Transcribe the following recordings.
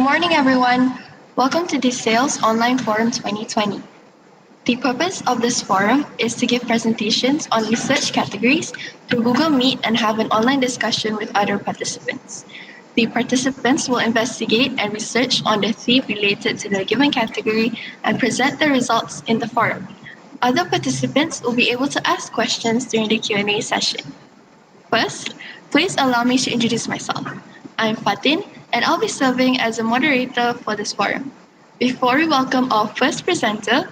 morning, everyone. Welcome to the SAEYLS Online Forum 2020. The purpose of this forum is to give presentations on research categories through Google Meet and have an online discussion with other participants. The participants will investigate and research on the theme related to the given category and present the results in the forum. Other participants will be able to ask questions during the Q&A session. First, please allow me to introduce myself. I'm Fatin, and I'll be serving as a moderator for this forum. Before we welcome our first presenter,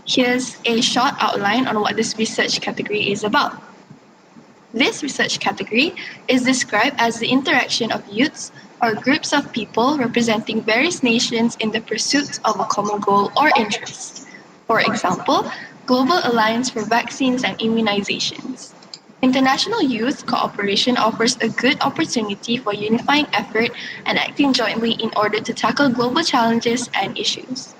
here's a short outline on what this research category is about. This research category is described as the interaction of youths or groups of people representing various nations in the pursuit of a common goal or interest. For example, Global Alliance for Vaccines and Immunizations. International youth cooperation offers a good opportunity for unifying effort and acting jointly in order to tackle global challenges and issues.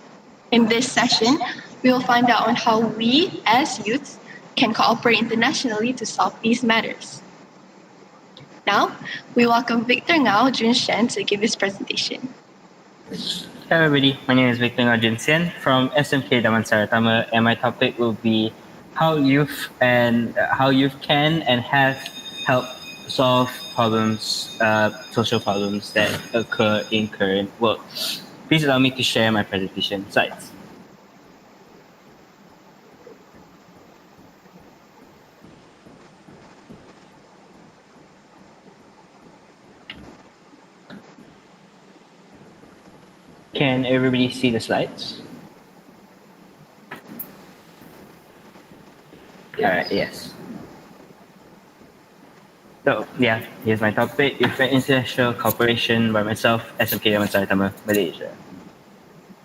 In this session, we will find out on how we, as youths, can cooperate internationally to solve these matters. Now, we welcome Victor Ngao Jun Shen to give his presentation. Hello everybody, my name is Victor Ngao Jun Shen from SMK Damansara Tama, and my topic will be how youth can and have helped solve problems, social problems that occur in current world. Please allow me to share my presentation slides. Can everybody see the slides? All right, yes. So, here's my topic, Youth and International Cooperation by myself, SMK Damansara Tama, Malaysia.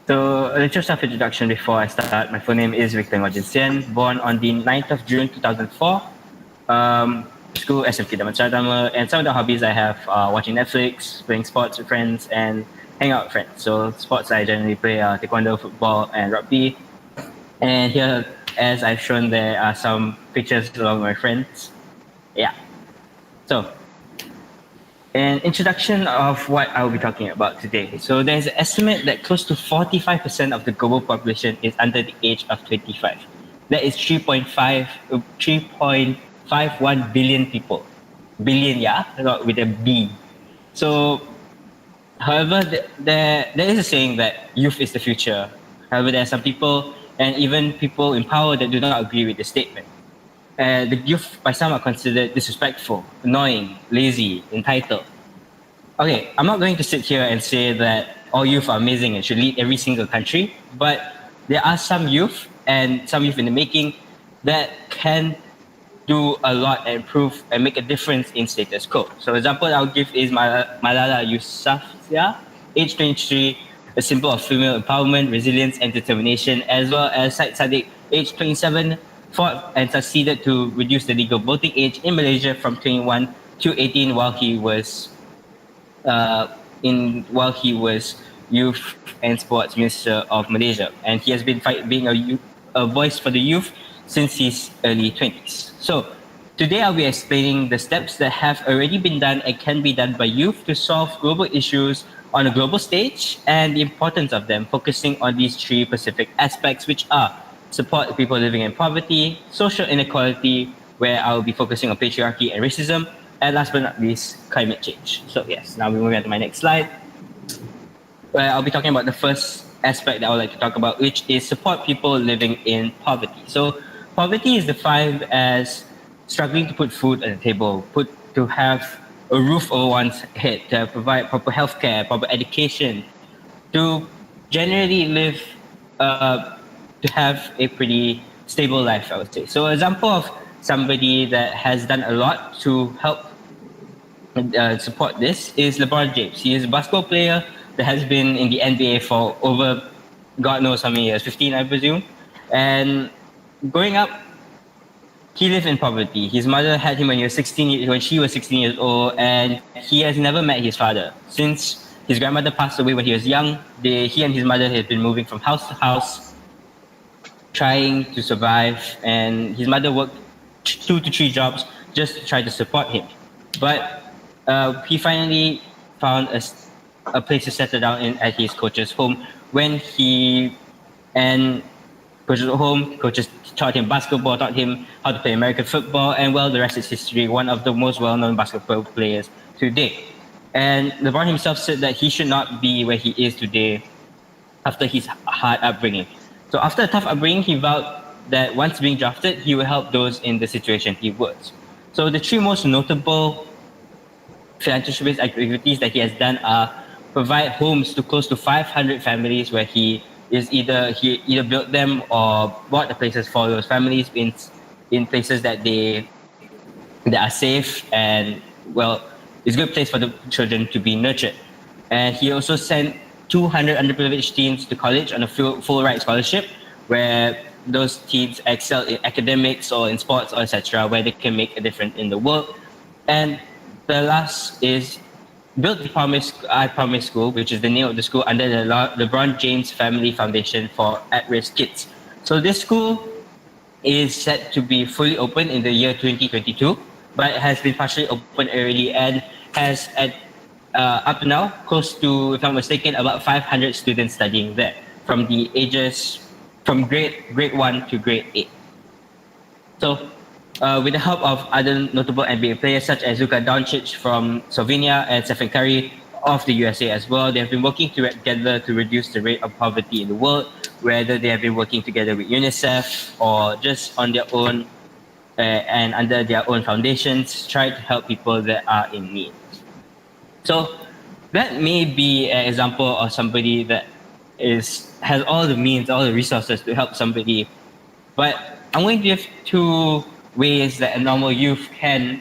So, a little self-introduction before I start. My full name is Victor Ngao Jun Shen, born on the 9th of June 2004. School, SMK Damansara Tama, and some of the hobbies I have are watching Netflix, playing sports with friends, and hang out with friends. So, sports I generally play taekwondo, football, and rugby. And here, as I've shown, there are some pictures along with my friends. So, an introduction of what I'll be talking about today. So, there's an estimate that close to 45% of the global population is under the age of 25. That is 3.51 billion people. Billion, not with a B. So, however, there is a saying that youth is the future. However, there are some people and even people in power that do not agree with the statement. The youth by some are considered disrespectful, annoying, lazy, entitled. Okay, I'm not going to sit here and say that all youth are amazing and should lead every single country, but there are some youth and some youth in the making that can do a lot and improve and make a difference in status quo. So the example I'll give is Malala Yousafzai, age 23, a symbol of female empowerment, resilience, and determination, as well as Syed Saddiq, age 27, fought and succeeded to reduce the legal voting age in Malaysia from 21 to 18 while he was Youth and Sports Minister of Malaysia, and he has been being a voice for the youth since his early 20s. So today I'll be explaining the steps that have already been done and can be done by youth to solve global issues on a global stage and the importance of them, focusing on these three specific aspects, which are support people living in poverty, social inequality, where I'll be focusing on patriarchy and racism, and last but not least, climate change. So yes, now we're moving on to my next slide, where I'll be talking about the first aspect that I would like to talk about, which is support people living in poverty. So poverty is defined as struggling to put food on the table, to have a roof over one's head, to provide proper healthcare, proper education, to generally live, to have a pretty stable life, I would say. So an example of somebody that has done a lot to help support this is LeBron James. He is a basketball player that has been in the NBA for over God knows how many years, 15 I presume. And growing up, he lived in poverty. His mother had him when she was 16 years old, and he has never met his father. Since his grandmother passed away when he was young, he and his mother had been moving from house to house, trying to survive, and his mother worked 2 to 3 jobs just to try to support him. But he finally found a place to settle down in at his coach's home. When he and coaches at home, coaches taught him basketball, taught him how to play American football, and well, the rest is history. One of the most well-known basketball players today. And LeBron himself said that he should not be where he is today after his hard upbringing. So after a tough upbringing, he vowed that once being drafted, he will help those in the situation he was. So the three most notable philanthropist activities that he has done are provide homes to close to 500 families where he either built them or bought the places for those families in places that are safe and well, it's a good place for the children to be nurtured. And he also sent 200 underprivileged teens to college on a full ride scholarship, where those teens excel in academics or in sports or etc., where they can make a difference in the world. And the last is built the I Promise School, which is the name of the school under the LeBron James Family Foundation for At-Risk Kids. So this school is set to be fully open in the year 2022, but has been partially open early and has up to now close to, if I'm mistaken, about 500 students studying there from the ages from grade 1 to grade 8. So with the help of other notable NBA players such as Luka Doncic from Slovenia and Stephen Curry of the USA as well, they have been working together to reduce the rate of poverty in the world, whether they have been working together with UNICEF or just on their own and under their own foundations, try to help people that are in need. So that may be an example of somebody that has all the means, all the resources to help somebody. But I'm going to give two ways that a normal youth can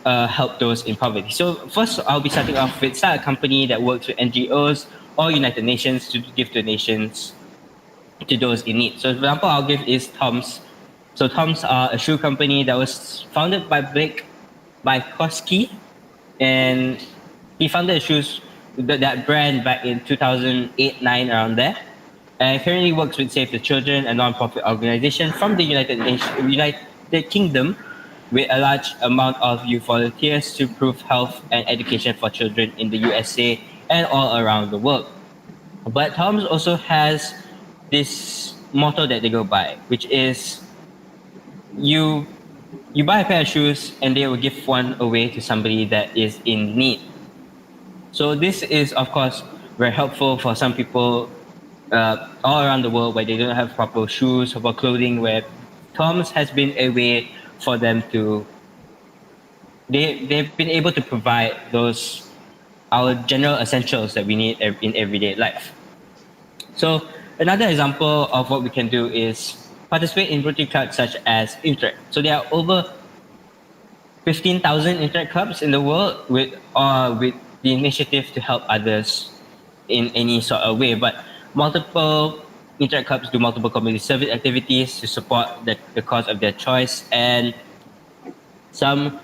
help those in poverty. So first, I'll be starting off with start a company that works with NGOs or United Nations to give donations to those in need. So, for example, I'll give is Tom's. So Tom's are a shoe company that was founded by Blake Bykowski, and he founded that brand back in 2008-9 around there. And currently works with Save the Children, a non-profit organization from the United Kingdom, with a large amount of youth volunteers to improve health and education for children in the USA and all around the world. But Tom's also has this motto that they go by, which is you buy a pair of shoes and they will give one away to somebody that is in need. So this is, of course, very helpful for some people all around the world where they don't have proper shoes, proper clothing, where Tom's has been a way for them to they've been able to provide those our general essentials that we need in everyday life. So another example of what we can do is participate in Rotary clubs such as Interact. So there are over 15,000 Interact clubs in the world with the initiative to help others in any sort of way. But multiple Interact clubs do multiple community service activities to support the cause of their choice, and some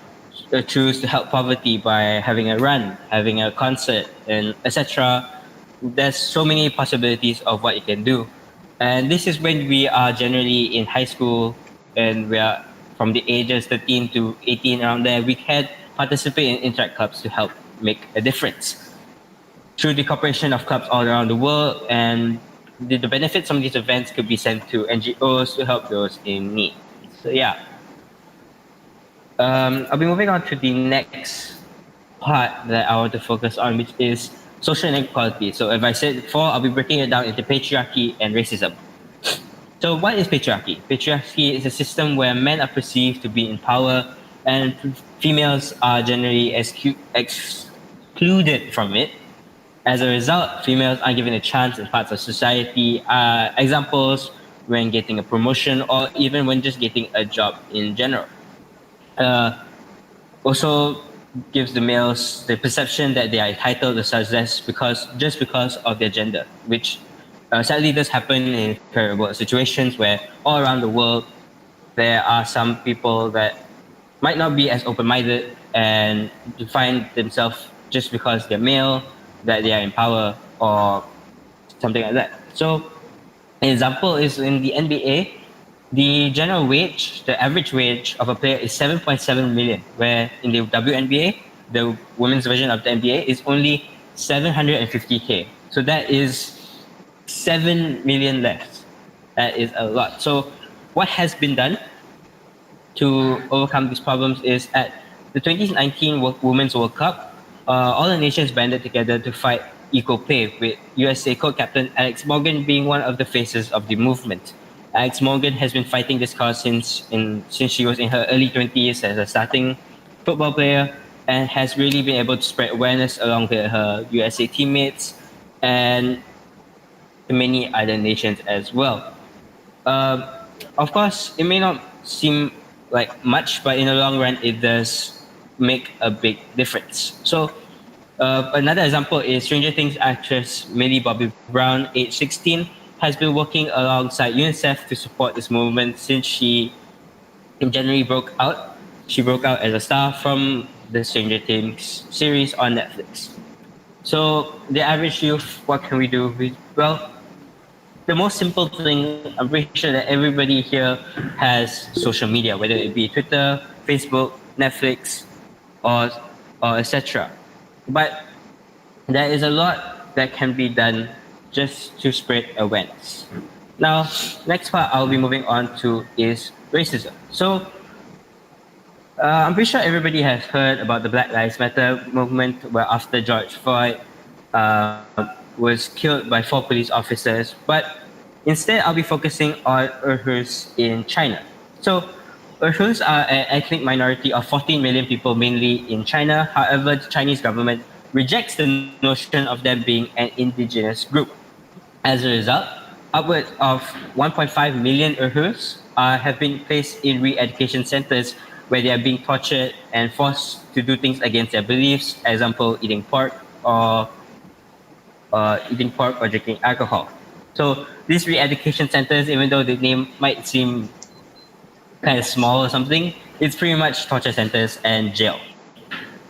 choose to help poverty by having a run, having a concert, and etc. There's so many possibilities of what you can do. And this is when we are generally in high school and we are from the ages 13 to 18 around there, we can participate in Interact clubs to help make a difference. Through the cooperation of clubs all around the world, and the benefits from these events could be sent to NGOs to help those in need. So yeah. I'll be moving on to the next part that I want to focus on, which is social inequality. So as I said before, I'll be breaking it down into patriarchy and racism. So what is patriarchy? Patriarchy is a system where men are perceived to be in power and females are generally excluded from it. As a result, females are given a chance in parts of society. Examples when getting a promotion or even when just getting a job in general. Also gives the males the perception that they are entitled to success because of their gender, which sadly does happen in terrible situations where all around the world there are some people that might not be as open-minded and find themselves just because they're male that they are in power or something like that. So an example is in the NBA, the general wage, the average wage of a player is 7.7 million, where in the WNBA, the women's version of the NBA is only 750K. So that is 7 million less. That is a lot. So what has been done to overcome these problems is at the 2019 Women's World Cup, all the nations banded together to fight equal pay, with USA co-captain Alex Morgan being one of the faces of the movement. Alex Morgan has been fighting this cause since she was in her early 20s as a starting football player, and has really been able to spread awareness along with her USA teammates and many other nations as well. Um, of course, it may not seem like much, but in the long run, it does make a big difference. So, another example is Stranger Things actress Millie Bobby Brown, age 16, has been working alongside UNICEF to support this movement since she in January broke out. She broke out as a star from the Stranger Things series on Netflix. So, the average youth, what can we do? Well, the most simple thing, I'm pretty sure that everybody here has social media, whether it be Twitter, Facebook, Netflix, or etc. But there is a lot that can be done just to spread awareness. Now, next part I'll be moving on to is racism. So, I'm pretty sure everybody has heard about the Black Lives Matter movement, where after George Floyd was killed by 4 police officers. But instead, I'll be focusing on Uyghurs in China. So, Uyghurs are an ethnic minority of 14 million people, mainly in China. However, the Chinese government rejects the notion of them being an indigenous group. As a result, upwards of 1.5 million Uyghurs have been placed in re-education centers where they are being tortured and forced to do things against their beliefs, example, eating pork or drinking alcohol. So these re-education centers, even though the name might seem kind of small or something, it's pretty much torture centers and jail.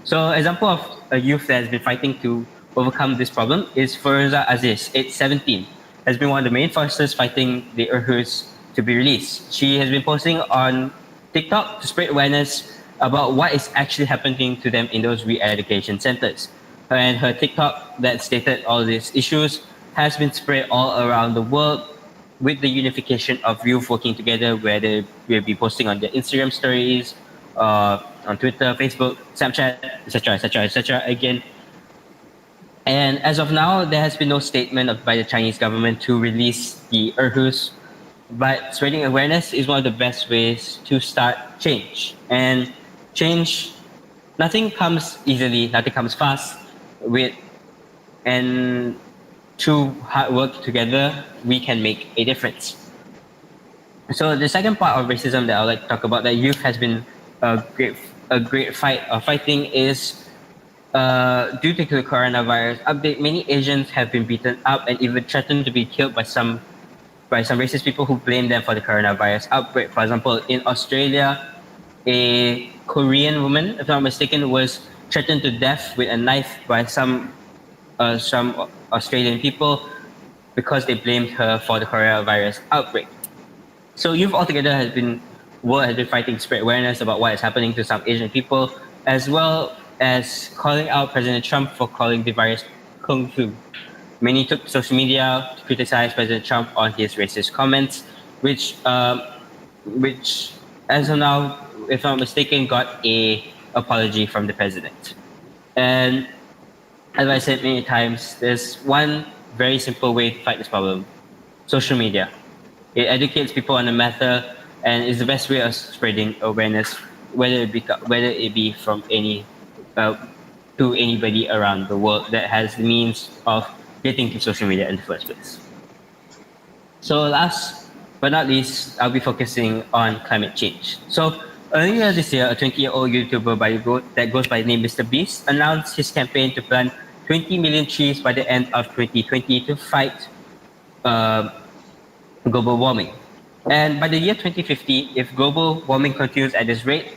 So example of a youth that has been fighting to overcome this problem is Feruza Aziz, age 17, has been one of the main forces fighting the Uyghurs to be released. She has been posting on TikTok to spread awareness about what is actually happening to them in those re-education centers. And her TikTok that stated all these issues has been spread all around the world with the unification of youth working together, where they will be posting on their Instagram stories, on Twitter, Facebook, Snapchat, etc., etc., etc. Again, and as of now, there has been no statement by the Chinese government to release the Uyghurs. But spreading awareness is one of the best ways to start change. And change, nothing comes easily, nothing comes fast. And through hard work together, we can make a difference. So the second part of racism that I would like to talk about that youth has been a great fighting is due to the coronavirus update. Many Asians have been beaten up and even threatened to be killed by some racist people who blame them for the coronavirus outbreak. For example, in Australia, a Korean woman, if I'm not mistaken, was threatened to death with a knife by some Australian people because they blamed her for the coronavirus outbreak. So youth altogether has been fighting to spread awareness about what is happening to some Asian people, as well as calling out President Trump for calling the virus kung fu. Many took to social media to criticize President Trump on his racist comments, which as of now, if I'm not mistaken, got a apology from the president. And as I said many times, there's one very simple way to fight this problem: social media. It educates people on the matter and is the best way of spreading awareness, whether it be from to anybody around the world that has the means of getting to social media in the first place. So last but not least, I'll be focusing on climate change. So earlier this year, a 20-year-old YouTuber that goes by the name Mr. Beast announced his campaign to plant 20 million trees by the end of 2020 to fight global warming. And by the year 2050, if global warming continues at this rate,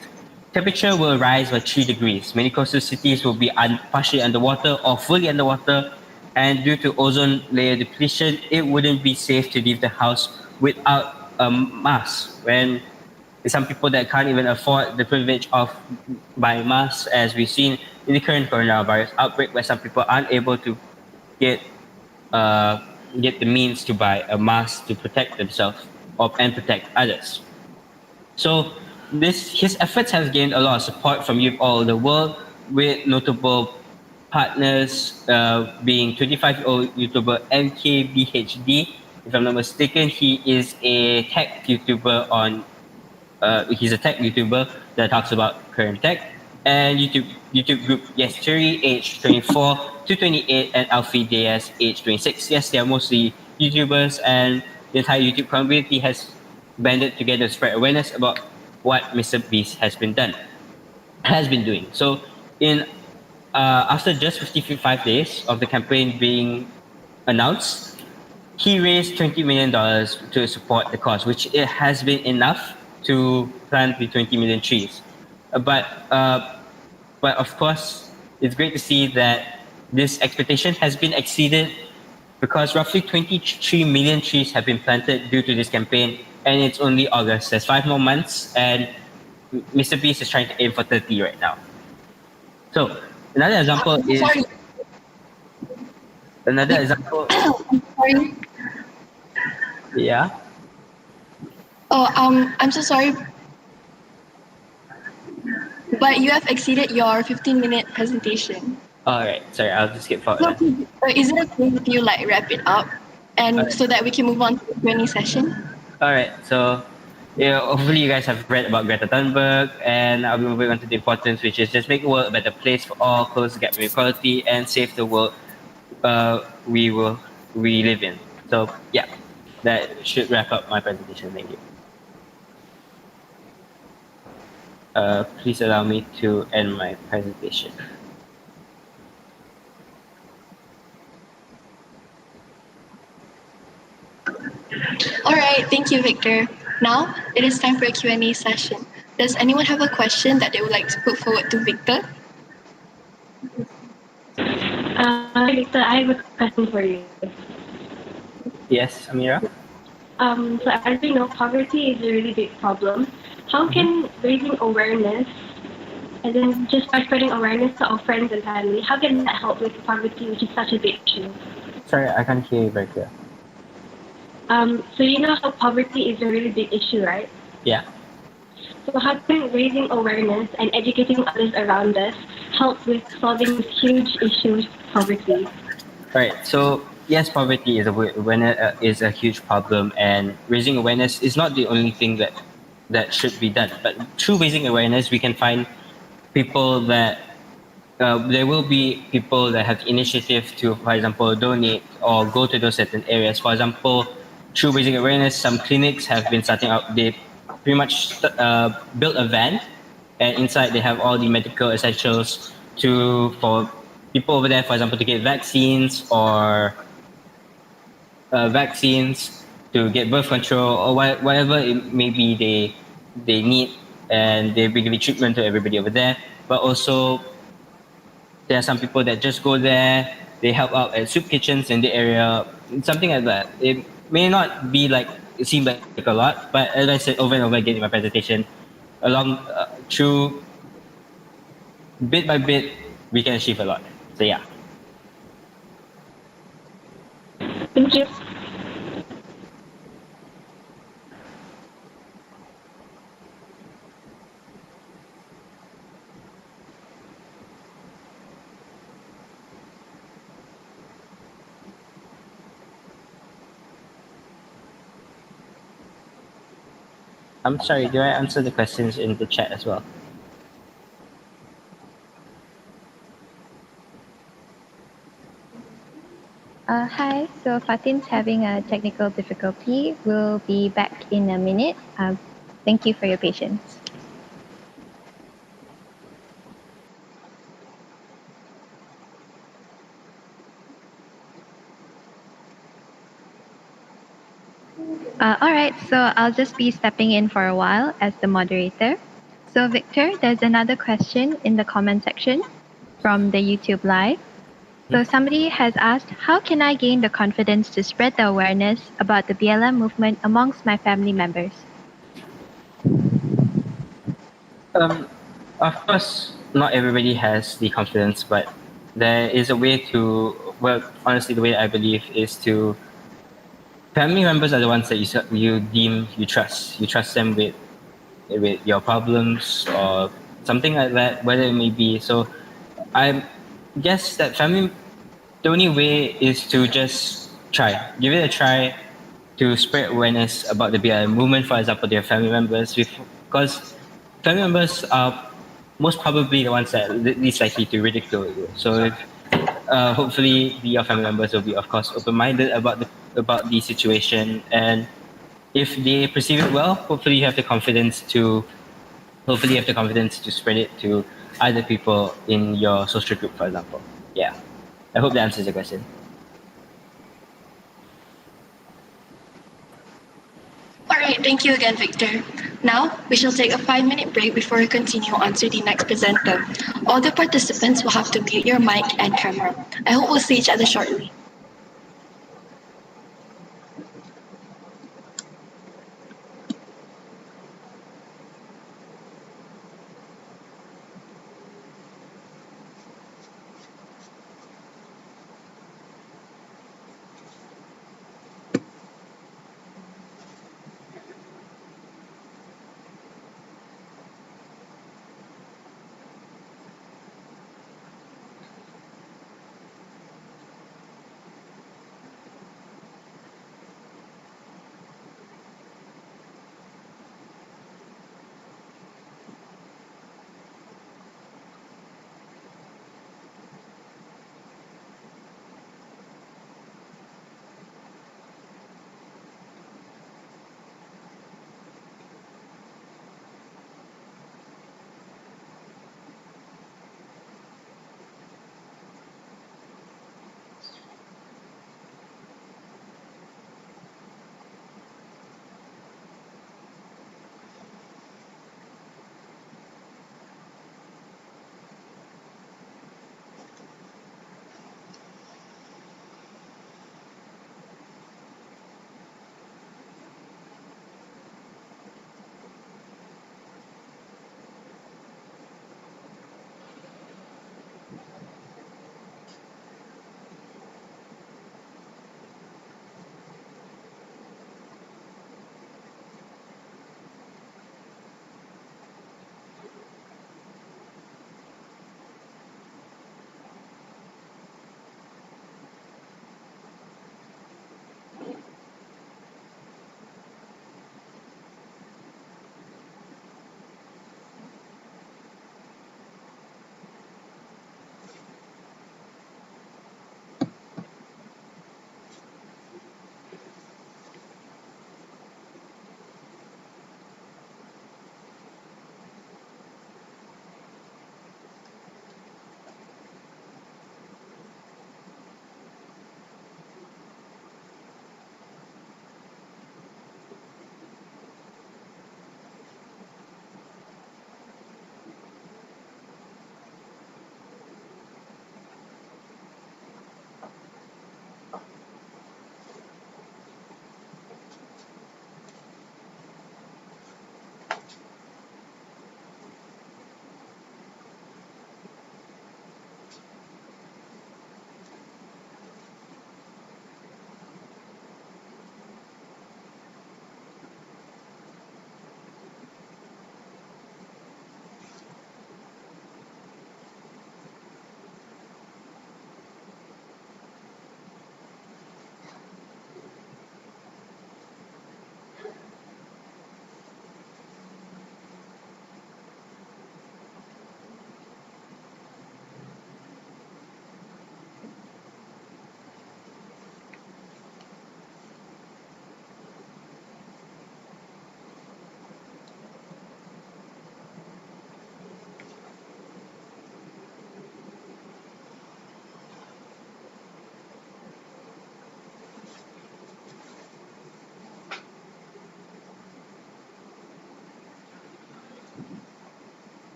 temperature will rise by 3 degrees. Many coastal cities will be partially underwater or fully underwater. And due to ozone layer depletion, it wouldn't be safe to leave the house without a mask when There's some people that can't even afford the privilege of buying masks, as we've seen in the current coronavirus outbreak, where some people aren't able to get uh, get the means to buy a mask to protect themselves and protect others. So his efforts have gained a lot of support from youth all over the world, with notable partners being 25-year-old YouTuber MKBHD. If I'm not mistaken, he is a tech YouTuber on. He's a tech YouTuber that talks about current tech, and YouTube group Yesterday, age 24 to 28, and Alfie Diaz, age 26. Yes, they are mostly YouTubers, and the entire YouTube community has banded together to spread awareness about what Mr. Beast has been doing. So, in after just 55 days of the campaign being announced, he raised $20 million to support the cause, which it has been enough to plant the 20 million trees. But but of course, it's great to see that this expectation has been exceeded, because roughly 23 million trees have been planted due to this campaign, and it's only August. There's 5 more months, and Mr. Beast is trying to aim for 30 right now. So another example I'm so is sorry. another example. I'm sorry. Yeah. Oh, I'm so sorry, but you have exceeded your 15-minute presentation. All right. Sorry, I'll just skip forward So, then. is it okay if you like wrap it up, All and right. so that we can move on to the Q&A session? All right. So, yeah, hopefully you guys have read about Greta Thunberg, and I'll be moving on to the importance, which is just make the world a better place for all, close the gap in equality, and save the world we live in. So, yeah, that should wrap up my presentation. Thank you. Please allow me to end my presentation. All right, thank you, Victor. Now it is time for a Q&A session. Does anyone have a question that they would like to put forward to Victor? Victor, I have a question for you. Yes, Amira. So as we know, poverty is a really big problem. How can raising awareness, and then just by spreading awareness to our friends and family, how can that help with poverty, which is such a big issue? Sorry, I can't hear you very clear. So you know how poverty is a really big issue, right? Yeah. So how can raising awareness and educating others around us help with solving this huge issue, poverty? Right. So yes, poverty is a huge problem, and raising awareness is not the only thing that should be done. But through raising awareness, we can find people that there will be people that have initiative to, for example, donate or go to those certain areas. For example, through raising awareness, some clinics have been starting out. They pretty much built a van, and inside they have all the medical essentials for people over there, for example, to get vaccines, to get birth control, or whatever it may be they need, and they bring the treatment to everybody over there. But also, there are some people that just go there, they help out at soup kitchens in the area, something like that. It may not be like it seems like a lot, but as I said over and over again in my presentation, along through bit by bit, we can achieve a lot. So yeah. Thank you. I'm sorry, do I answer the questions in the chat as well? Hi, so Fatin's having a technical difficulty. We'll be back in a minute. Thank you for your patience. All right, so I'll just be stepping in for a while as the moderator. So, Victor, there's another question in the comment section from the YouTube Live. So, somebody has asked, how can I gain the confidence to spread the awareness about the BLM movement amongst my family members? Um, of course, not everybody has the confidence, but there is a way to. Well, honestly, the way I believe is to family members are the ones that you deem you trust. You trust them with your problems or something like that, whatever it may be. So I guess that family, the only way is to just try, give it a try, to spread awareness about the BLM movement, for example, their family members, because family members are most probably the ones that are least likely to ridicule you. So if, hopefully your family members will be, of course, open-minded about the situation, and if they perceive it well, hopefully you have the confidence to spread it to other people in your social group, for example. Yeah, I hope that answers the question. Alright, thank you again, Victor. Now, we shall take a 5-minute break before we continue on to the next presenter. All the participants will have to mute your mic and camera. I hope we'll see each other shortly.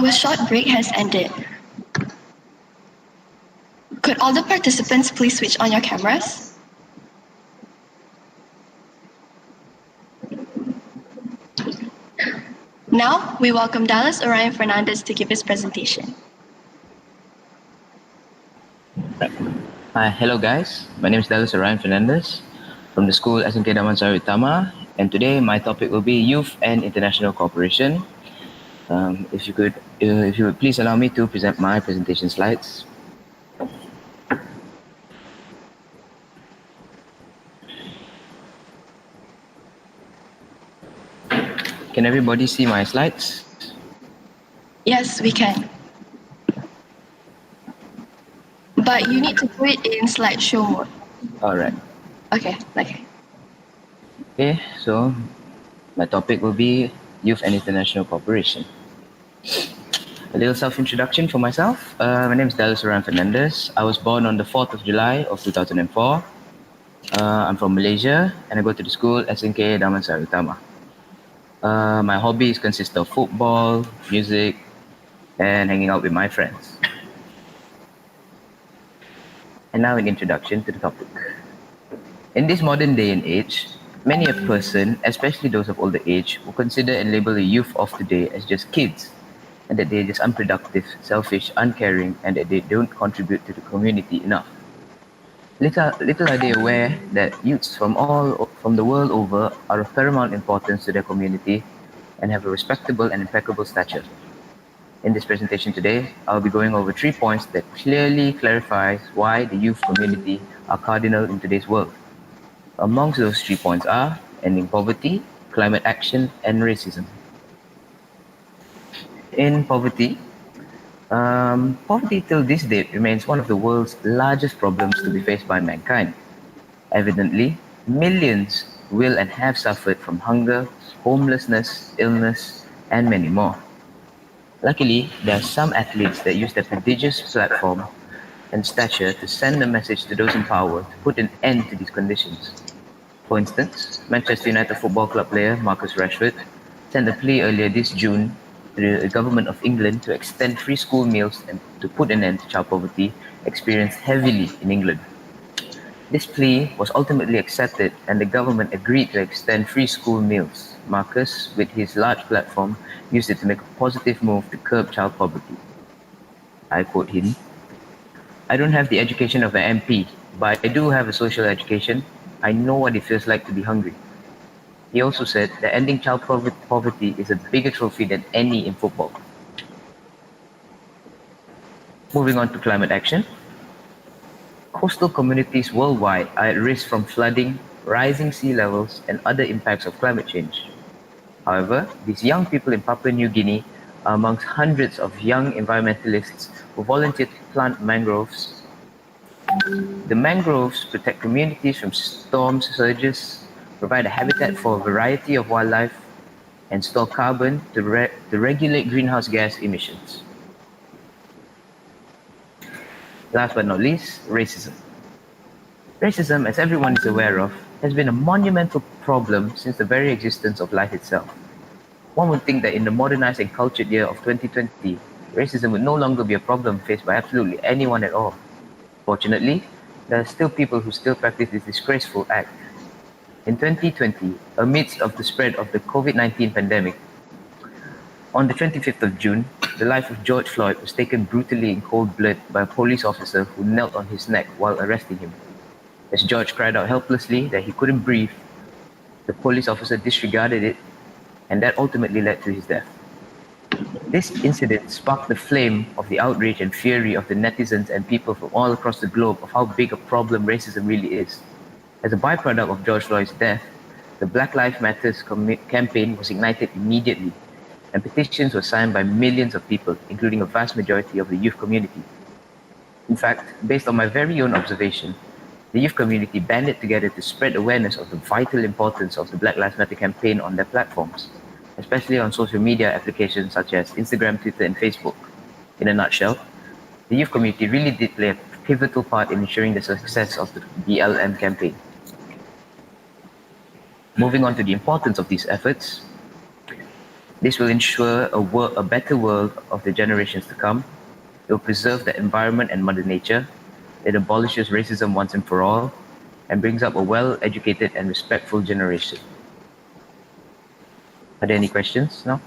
Our short break has ended. Could all the participants please switch on your cameras? Now, we welcome Dallas Orion Fernandez to give his presentation. Hello guys, my name is Dallas Orion Fernandez from the school SNK Damansari Utama, and today my topic will be youth and international cooperation. If you would please allow me to present my presentation slides. Can everybody see my slides? Yes, we can. But you need to do it in slideshow mode. All right. Okay. Okay, so my topic will be youth and international cooperation. A little self-introduction for myself. My name is Dallas Orion Fernandez. I was born on the 4th of July of 2004. I'm from Malaysia and I go to the school SNK Damansari Utama. My hobbies consist of football, music, and hanging out with my friends. And now an introduction to the topic. In this modern day and age, many a person, especially those of older age, will consider and label the youth of today as just kids, and that they're just unproductive, selfish, uncaring, and that they don't contribute to the community enough. Little are they aware that youths from the world over are of paramount importance to their community and have a respectable and impeccable stature. In this presentation today, I'll be going over 3 points that clearly clarifies why the youth community are cardinal in today's world. Amongst those 3 points are ending poverty, climate action, and racism. In poverty, poverty till this date remains one of the world's largest problems to be faced by mankind. Evidently, millions will and have suffered from hunger, homelessness, illness, and many more. Luckily, there are some athletes that use their prodigious platform and stature to send a message to those in power to put an end to these conditions. For instance, Manchester United Football Club player Marcus Rashford sent a plea earlier this June to the government of England to extend free school meals and to put an end to child poverty experienced heavily in England. This plea was ultimately accepted and the government agreed to extend free school meals. Marcus, with his large platform, used it to make a positive move to curb child poverty. I quote him, "I don't have the education of an MP, but I do have a social education. I know what it feels like to be hungry." He also said that ending child poverty is a bigger trophy than any in football. Moving on to climate action. Coastal communities worldwide are at risk from flooding, rising sea levels, and other impacts of climate change. However, these young people in Papua New Guinea are amongst hundreds of young environmentalists who volunteer to plant mangroves. The mangroves protect communities from storms, surges, provide a habitat for a variety of wildlife, and store carbon to regulate greenhouse gas emissions. Last but not least, racism. Racism, as everyone is aware of, has been a monumental problem since the very existence of life itself. One would think that in the modernized and cultured year of 2020, racism would no longer be a problem faced by absolutely anyone at all. Fortunately, there are still people who still practice this disgraceful act. In 2020, amidst of the spread of the COVID-19 pandemic, on the 25th of June, the life of George Floyd was taken brutally in cold blood by a police officer who knelt on his neck while arresting him. As George cried out helplessly that he couldn't breathe, the police officer disregarded it, and that ultimately led to his death. This incident sparked the flame of the outrage and fury of the netizens and people from all across the globe of how big a problem racism really is. As a byproduct of George Floyd's death, the Black Lives Matter campaign was ignited immediately, and petitions were signed by millions of people, including a vast majority of the youth community. In fact, based on my very own observation, the youth community banded together to spread awareness of the vital importance of the Black Lives Matter campaign on their platforms, especially on social media applications such as Instagram, Twitter, and Facebook. In a nutshell, the youth community really did play a pivotal part in ensuring the success of the BLM campaign. Moving on to the importance of these efforts, This will ensure a better world of the generations to come. It will preserve the environment and Mother Nature. It abolishes racism once and for all and brings up a well-educated and respectful generation. Are there any questions now?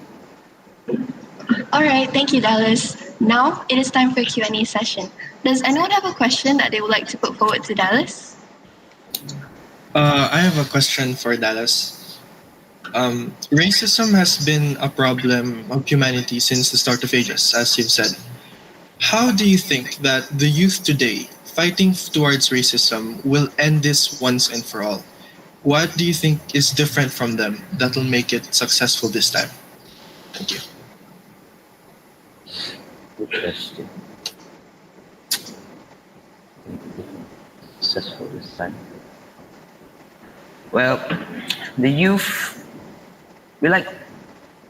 All right, thank you, Dallas. Now it is time for a Q&A session. Does anyone have a question that they would like to put forward to Dallas? I have a question for Dallas. Racism has been a problem of humanity since the start of ages, as you've said. How do you think that the youth today, fighting towards racism, will end this once and for all? What do you think is different from them that will make it successful this time? Thank you. Good question. Successful this time. Well, the youth,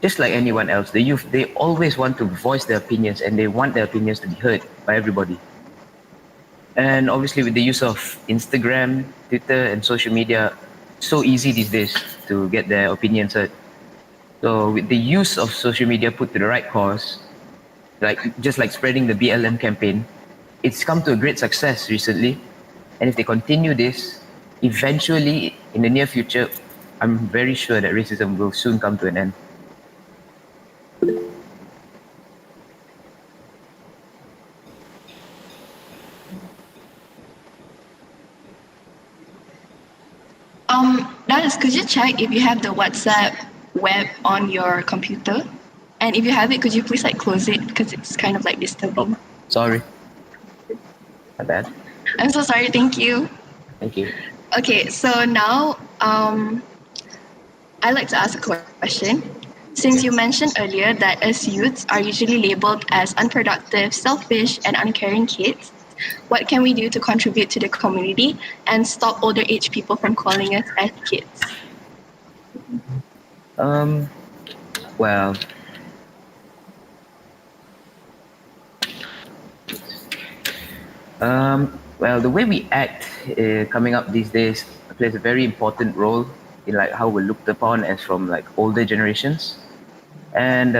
just like anyone else, the youth, they always want to voice their opinions and they want their opinions to be heard by everybody. And obviously with the use of Instagram, Twitter and social media, so easy these days to get their opinions heard. So with the use of social media put to the right cause, just like spreading the BLM campaign, it's come to a great success recently. And if they continue this, eventually in the near future, I'm very sure that racism will soon come to an end. Dallas, could you check if you have the WhatsApp web on your computer? And if you have it, could you please close it because it's kind of disturbing. Sorry. My bad. I'm so sorry. Thank you. Thank you. Okay, so now I'd like to ask a question. Since you mentioned earlier that us youths are usually labeled as unproductive, selfish, and uncaring kids, what can we do to contribute to the community and stop older age people from calling us as kids? Well, the way we act coming up these days plays a very important role in how we're looked upon as from older generations. And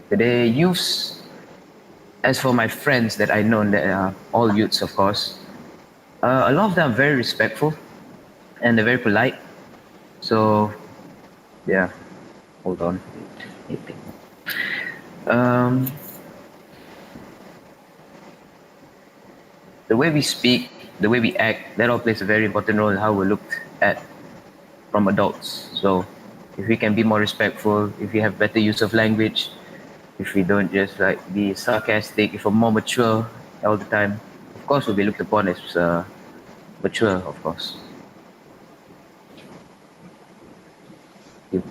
the youths, as for my friends that I know, that are all youths, of course, a lot of them are very respectful and they're very polite. So, yeah, hold on. The way we speak, the way we act, that all plays a very important role in how we're looked at from adults. So if we can be more respectful, if we have better use of language, if we don't just be sarcastic, if we're more mature all the time, of course we'll be looked upon as mature, of course. Thank you.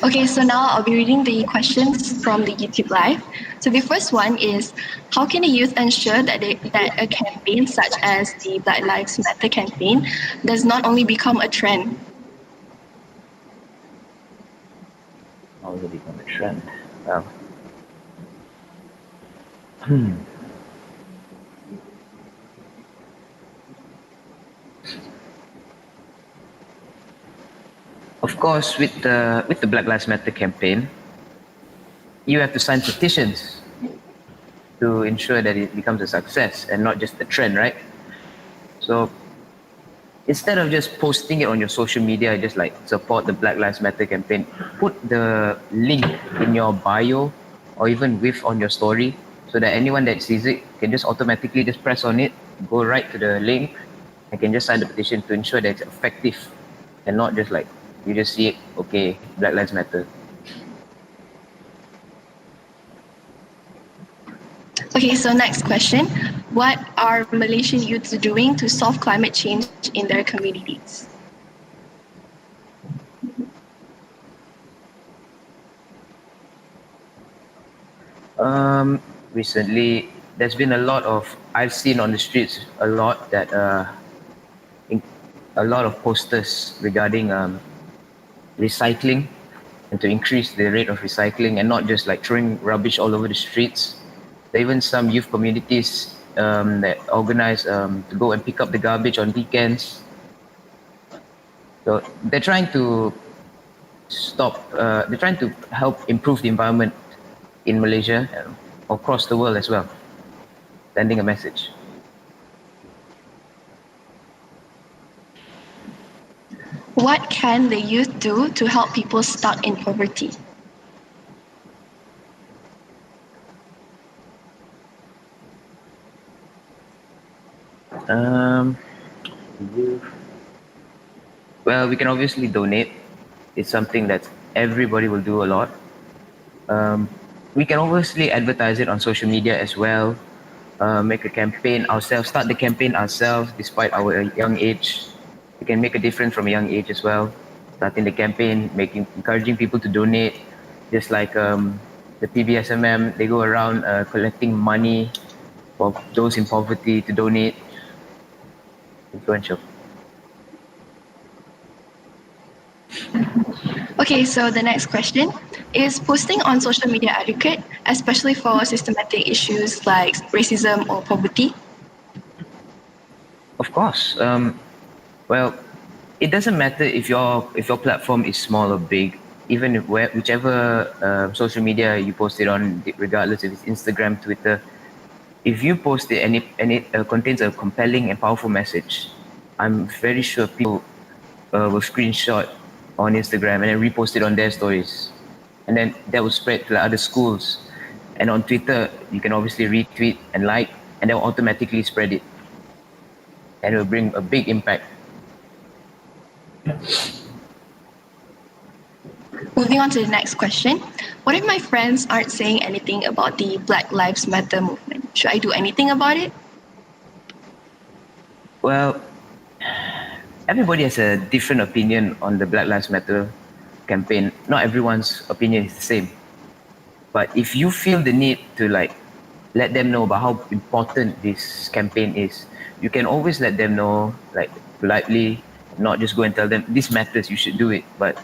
Okay, so now I'll be reading the questions from the YouTube Live. So the first one is, how can the youth ensure that a campaign such as the Black Lives Matter campaign does not only become a trend? How will it become a trend? Well, Of course, with the Black Lives Matter campaign, you have to sign petitions to ensure that it becomes a success and not just a trend, right? So instead of just posting it on your social media, just support the Black Lives Matter campaign, put the link in your bio or even on your story so that anyone that sees it can just automatically just press on it, go right to the link and can just sign the petition to ensure that it's effective and not just you just see it, okay, Black Lives Matter. Okay, so next question. What are Malaysian youths doing to solve climate change in their communities? Recently, there's been I've seen on the streets a lot of posters regarding recycling and to increase the rate of recycling and not just throwing rubbish all over the streets. There are even some youth communities that organize to go and pick up the garbage on weekends. So they're trying to they're trying to help improve the environment in Malaysia and across the world as well, sending a message. What can the youth do to help people stuck in poverty? Um, well, we can obviously donate. It's something that everybody will do a lot. Um, we can obviously advertise it on social media as well. Make a campaign ourselves, start the campaign ourselves despite our young age. We can make a difference from a young age as well. Starting the campaign, encouraging people to donate, just like the PBSMM, they go around collecting money for those in poverty to donate. Influential. Okay, so the next question is posting on social media adequate, especially for systematic issues like racism or poverty? Of course. Well, it doesn't matter if your platform is small or big. Even if whichever social media you post it on, regardless if it's Instagram, Twitter, if you post it and it contains a compelling and powerful message, I'm very sure people will screenshot on Instagram and then repost it on their stories, and then that will spread to the other schools. And on Twitter, you can obviously retweet and like, and they'll automatically spread it, and it will bring a big impact. Moving on to the next question. What if my friends aren't saying anything about the Black Lives Matter movement? Should I do anything about it? Well, everybody has a different opinion on the Black Lives Matter campaign. Not everyone's opinion is the same. But if you feel the need to like let them know about how important this campaign is, you can always let them know, like politely, not just go and tell them this matters, you should do it, but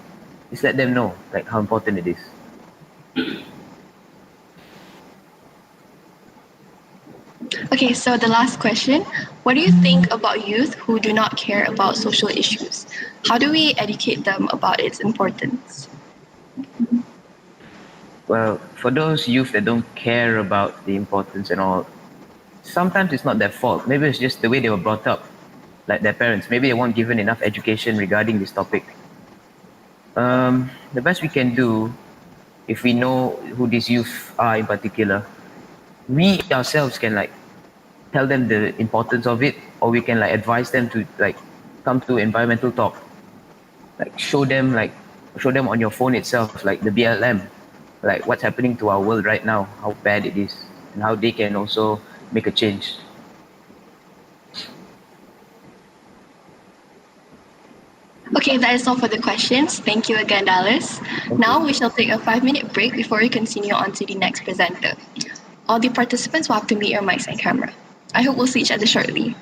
just let them know like how important it is. Okay, so the last question. What do you think about youth who do not care about social issues? How do we educate them about its importance? Well, for those youth that don't care about the importance and all, sometimes it's not their fault. Maybe it's just the way they were brought up, like their parents. Maybe they weren't given enough education regarding this topic. The best we can do, if we know who these youth are in particular, we ourselves can like tell them the importance of it, or we can like advise them to like come to environmental talk, like show them on your phone itself, like the BLM, like what's happening to our world right now, how bad it is, and how they can also make a change. Okay, that is all for the questions. Thank you again, Dallas. Thank you. Now we shall take a 5-minute break before we continue on to the next presenter. All the participants will have to mute your mics and camera. I hope we'll see each other shortly.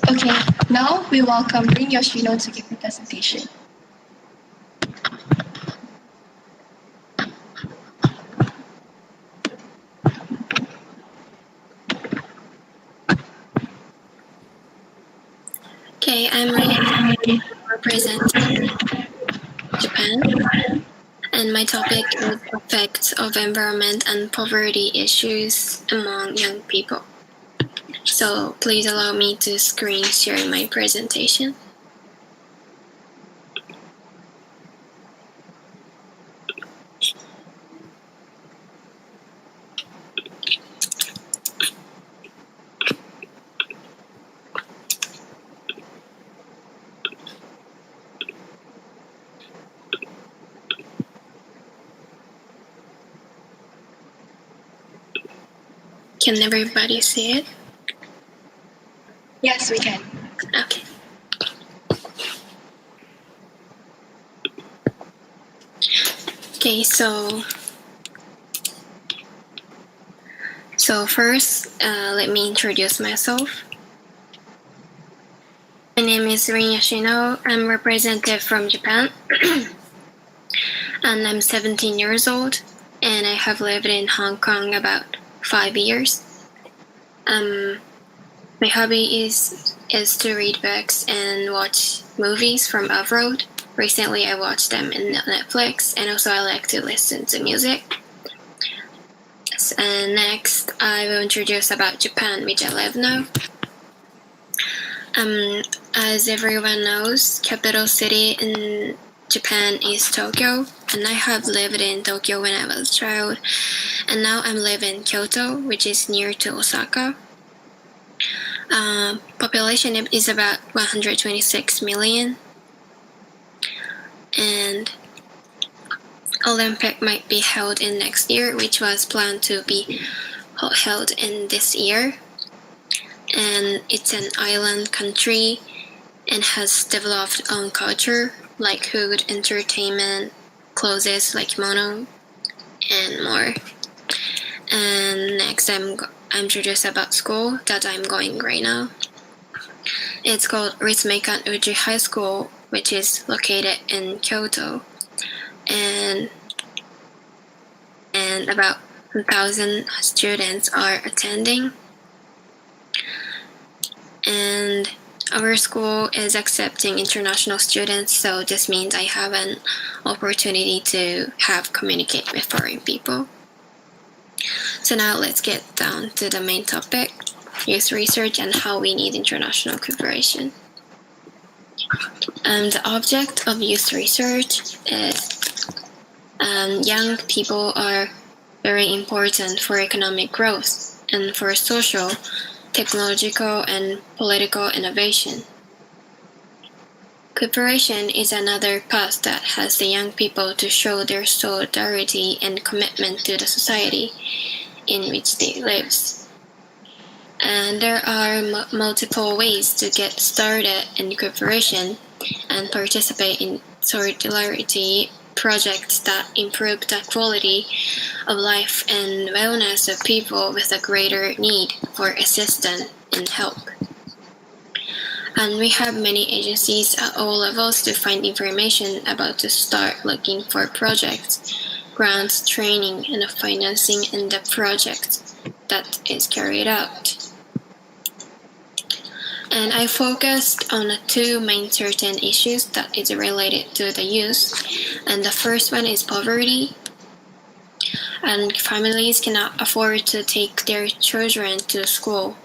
Okay, now we welcome Rin Yoshino to give the presentation. Okay, I'm representing Japan, and my topic is effects of environment and poverty issues among young people. So please allow me to screen share my presentation. Can everybody see it? Yes, we can. Okay. Okay, so first, let me introduce myself. My name is Rin Yoshino. I'm representative from Japan, and I'm 17 years old, and I have lived in Hong Kong about 5 years. My hobby is to read books and watch movies from abroad. Recently, I watched them in Netflix, and also I like to listen to music. And next, I will introduce about Japan, which I live now. As everyone knows, capital city in Japan is Tokyo, and I have lived in Tokyo when I was a child, and now I'm living in Kyoto, which is near to Osaka. Population is about 126 million, and Olympic might be held in next year, which was planned to be held in this year. And it's an island country and has developed own culture like food, entertainment, clothes like kimono, and more. And next, I'm introduced about school that I'm going right now. It's called Ritsumeikan Uji High School, which is located in Kyoto, and about 1,000 students are attending. And our school is accepting international students, so this means I have an opportunity to communicate with foreign people. So now let's get down to the main topic, youth research and how we need international cooperation. The object of youth research is young people are very important for economic growth and for social, technological, and political innovation. Cooperation is another path that has the young people to show their solidarity and commitment to the society in which they live. And there are multiple ways to get started in cooperation and participate in solidarity projects that improve the quality of life and wellness of people with a greater need for assistance and help. And we have many agencies at all levels to find information about to start looking for projects, grants, training, and financing in the project that is carried out. And I focused on two main certain issues that is related to the youth. And the first one is poverty. And families cannot afford to take their children to school.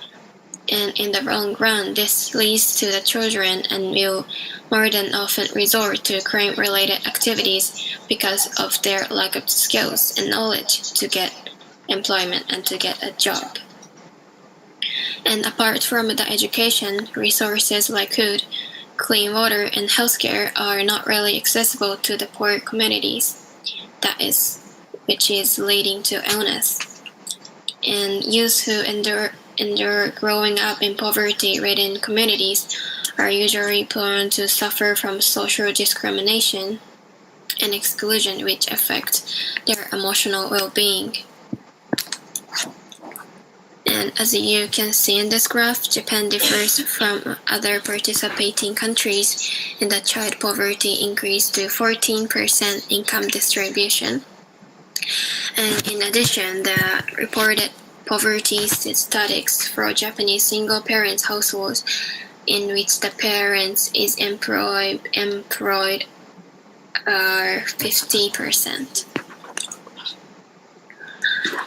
And in the long run, this leads to the children and will more than often resort to crime-related activities because of their lack of skills and knowledge to get employment and to get a job. And apart from the education, resources like food, clean water, and healthcare are not really accessible to the poor communities. Which is leading to illness. And youth who endure growing up in poverty-ridden communities are usually prone to suffer from social discrimination and exclusion, which affect their emotional well-being. And as you can see in this graph, Japan differs from other participating countries in that child poverty increased to 14% income distribution. And in addition, the reported poverty statistics for Japanese single-parent households in which the parents is employed are 50%.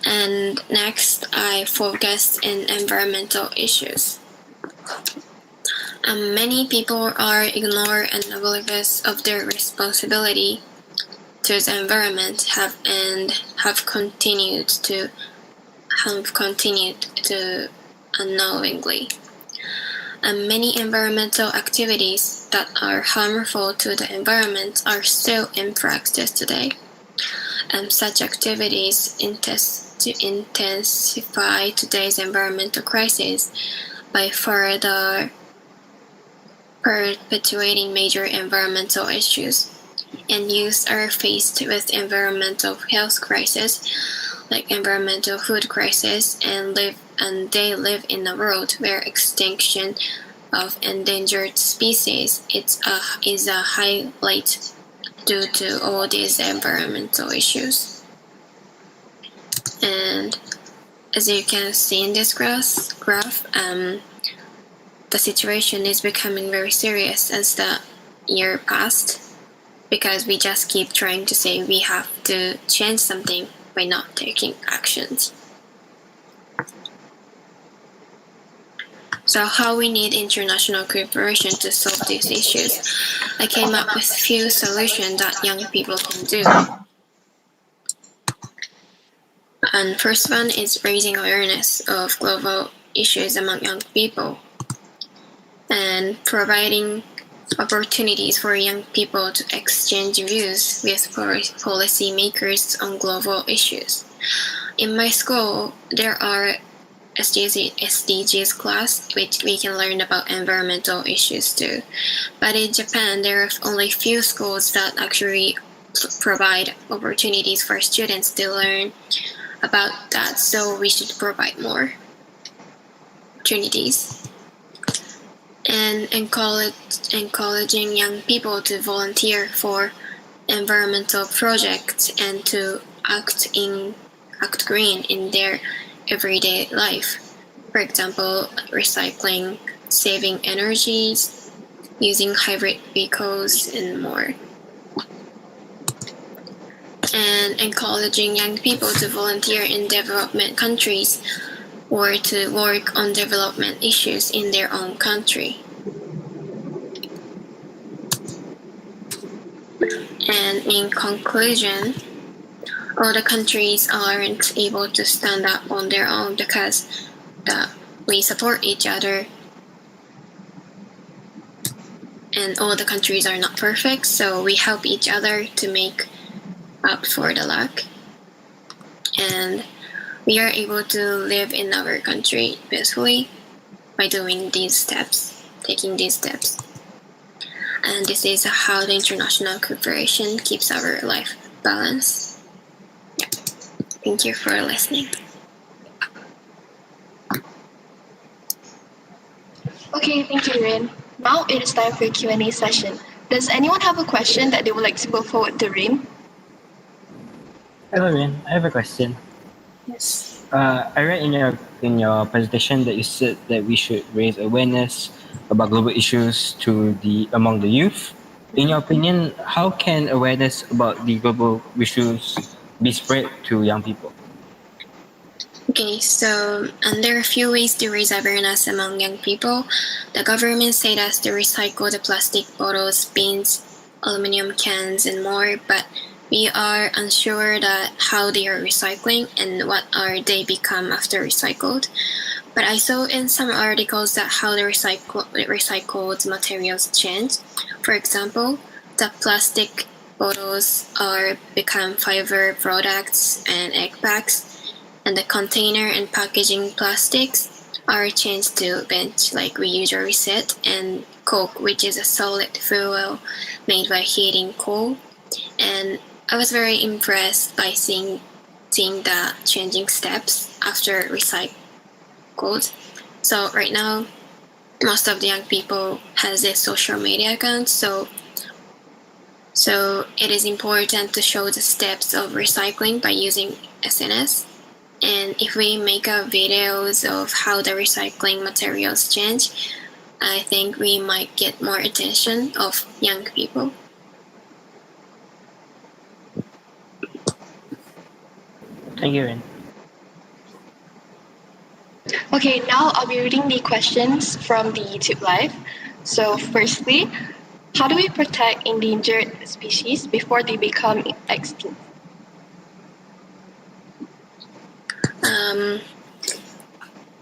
And next, I focused in environmental issues. Many people are ignored and oblivious of their responsibility to the environment have continued to unknowingly. Many environmental activities that are harmful to the environment are still in practice today. Such activities intensify today's environmental crisis by further perpetuating major environmental issues. And youth are faced with environmental health crisis, like environmental food crisis, and they live in a world where extinction of endangered species is a highlight due to all these environmental issues. And as you can see in this graph, the situation is becoming very serious as the year passed, because we just keep trying to say we have to change something by not taking actions. So how we need international cooperation to solve these issues. I came up with a few solutions that young people can do. And first one is raising awareness of global issues among young people and providing opportunities for young people to exchange views with policy makers on global issues. In my school, there are SDGs class, which we can learn about environmental issues too. But in Japan, there are only few schools that actually provide opportunities for students to learn about that, so we should provide more opportunities. And encouraging young people to volunteer for environmental projects and to act green in their everyday life. For example, recycling, saving energies, using hybrid vehicles, and more. And encouraging young people to volunteer in development countries or to work on development issues in their own country. And in conclusion, all the countries aren't able to stand up on their own because we support each other. And all the countries are not perfect, so we help each other to make up for the lack. And we are able to live in our country peacefully by doing these steps, taking these steps. And this is how the international cooperation keeps our life balanced. Yeah. Thank you for listening. Okay, thank you, Rin. Now it is time for a Q&A session. Does anyone have a question that they would like to put forward to Rin? Hello, Rin. I have a question. Yes. I read in your presentation that you said that we should raise awareness about global issues among the youth. In your opinion, how can awareness about the global issues be spread to young people? Okay, so there are a few ways to raise awareness among young people. The government said us to recycle the plastic bottles, bins, aluminum cans, and more, but we are unsure that how they are recycling and what are they become after recycled. But I saw in some articles that how the recycled materials change. For example, the plastic bottles are become fiber products and egg packs, and the container and packaging plastics are changed to bench like we usually sit, and coke, which is a solid fuel made by heating coal. And I was very impressed by seeing the changing steps after goals. So right now, most of the young people has a social media account. So it is important to show the steps of recycling by using SNS. And if we make videos of how the recycling materials change, I think we might get more attention of young people. Thank you, Ren. Okay, now I'll be reading the questions from the YouTube Live. So, firstly, how do we protect endangered species before they become extinct?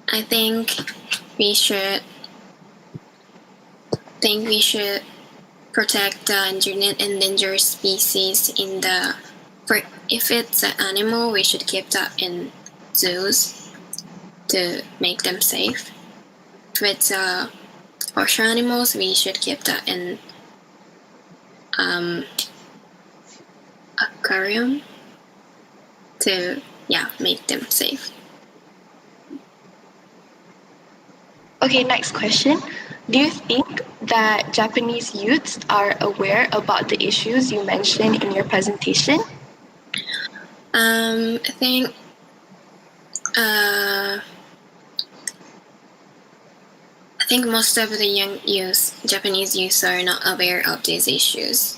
I think we should protect the endangered species in the. If it's an animal, we should keep that in zoos to make them safe. If it's ocean animals, we should keep that in aquarium to make them safe. Okay, next question. Do you think that Japanese youths are aware about the issues you mentioned in your presentation? I think most of the young youth, Japanese youth, are not aware of these issues.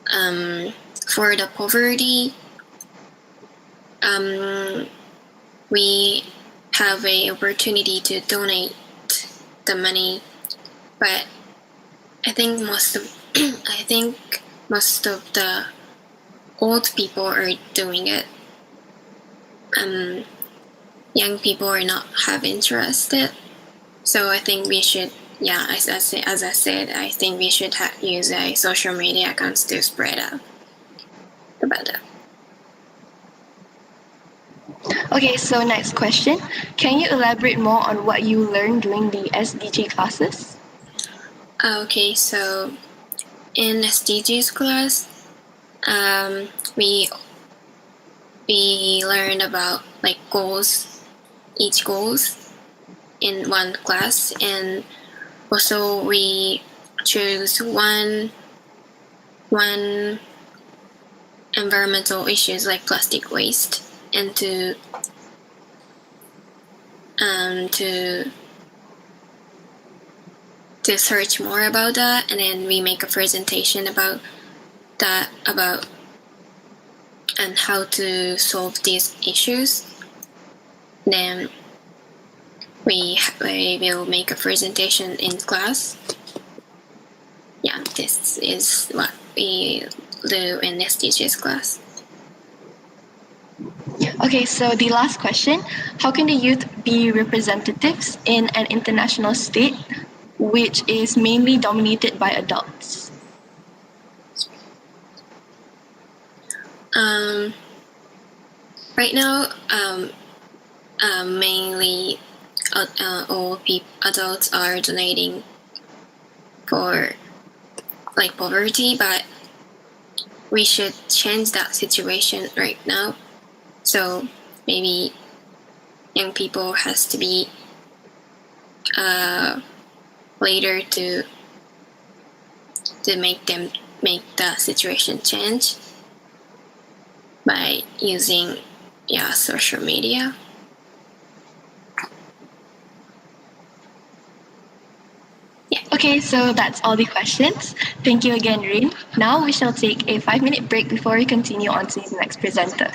For the poverty, we have an opportunity to donate the money, but I think most of the old people are doing it. Young people are not have interested, so I think we should. As I said, I think we should use social media accounts to spread out about that. Okay, so next question. Can you elaborate more on what you learned during the SDG classes? Okay, so in SDGs class, we learned about like goals, each goals in one class, and also we choose one environmental issues like plastic waste, and to search more about that, and then we make a presentation about that, and how to solve these issues. Then we will make a presentation in class. Yeah, this is what we do in SDGs class. Okay, so the last question. How can the youth be representatives in an international state which is mainly dominated by adults? Right now, mainly all adults are donating for like poverty, but we should change that situation right now. So maybe young people has to be later to make the situation change by using social media. Okay, so that's all the questions. Thank you again, Rin. Now we shall take a 5-minute break before we continue on to the next presenter.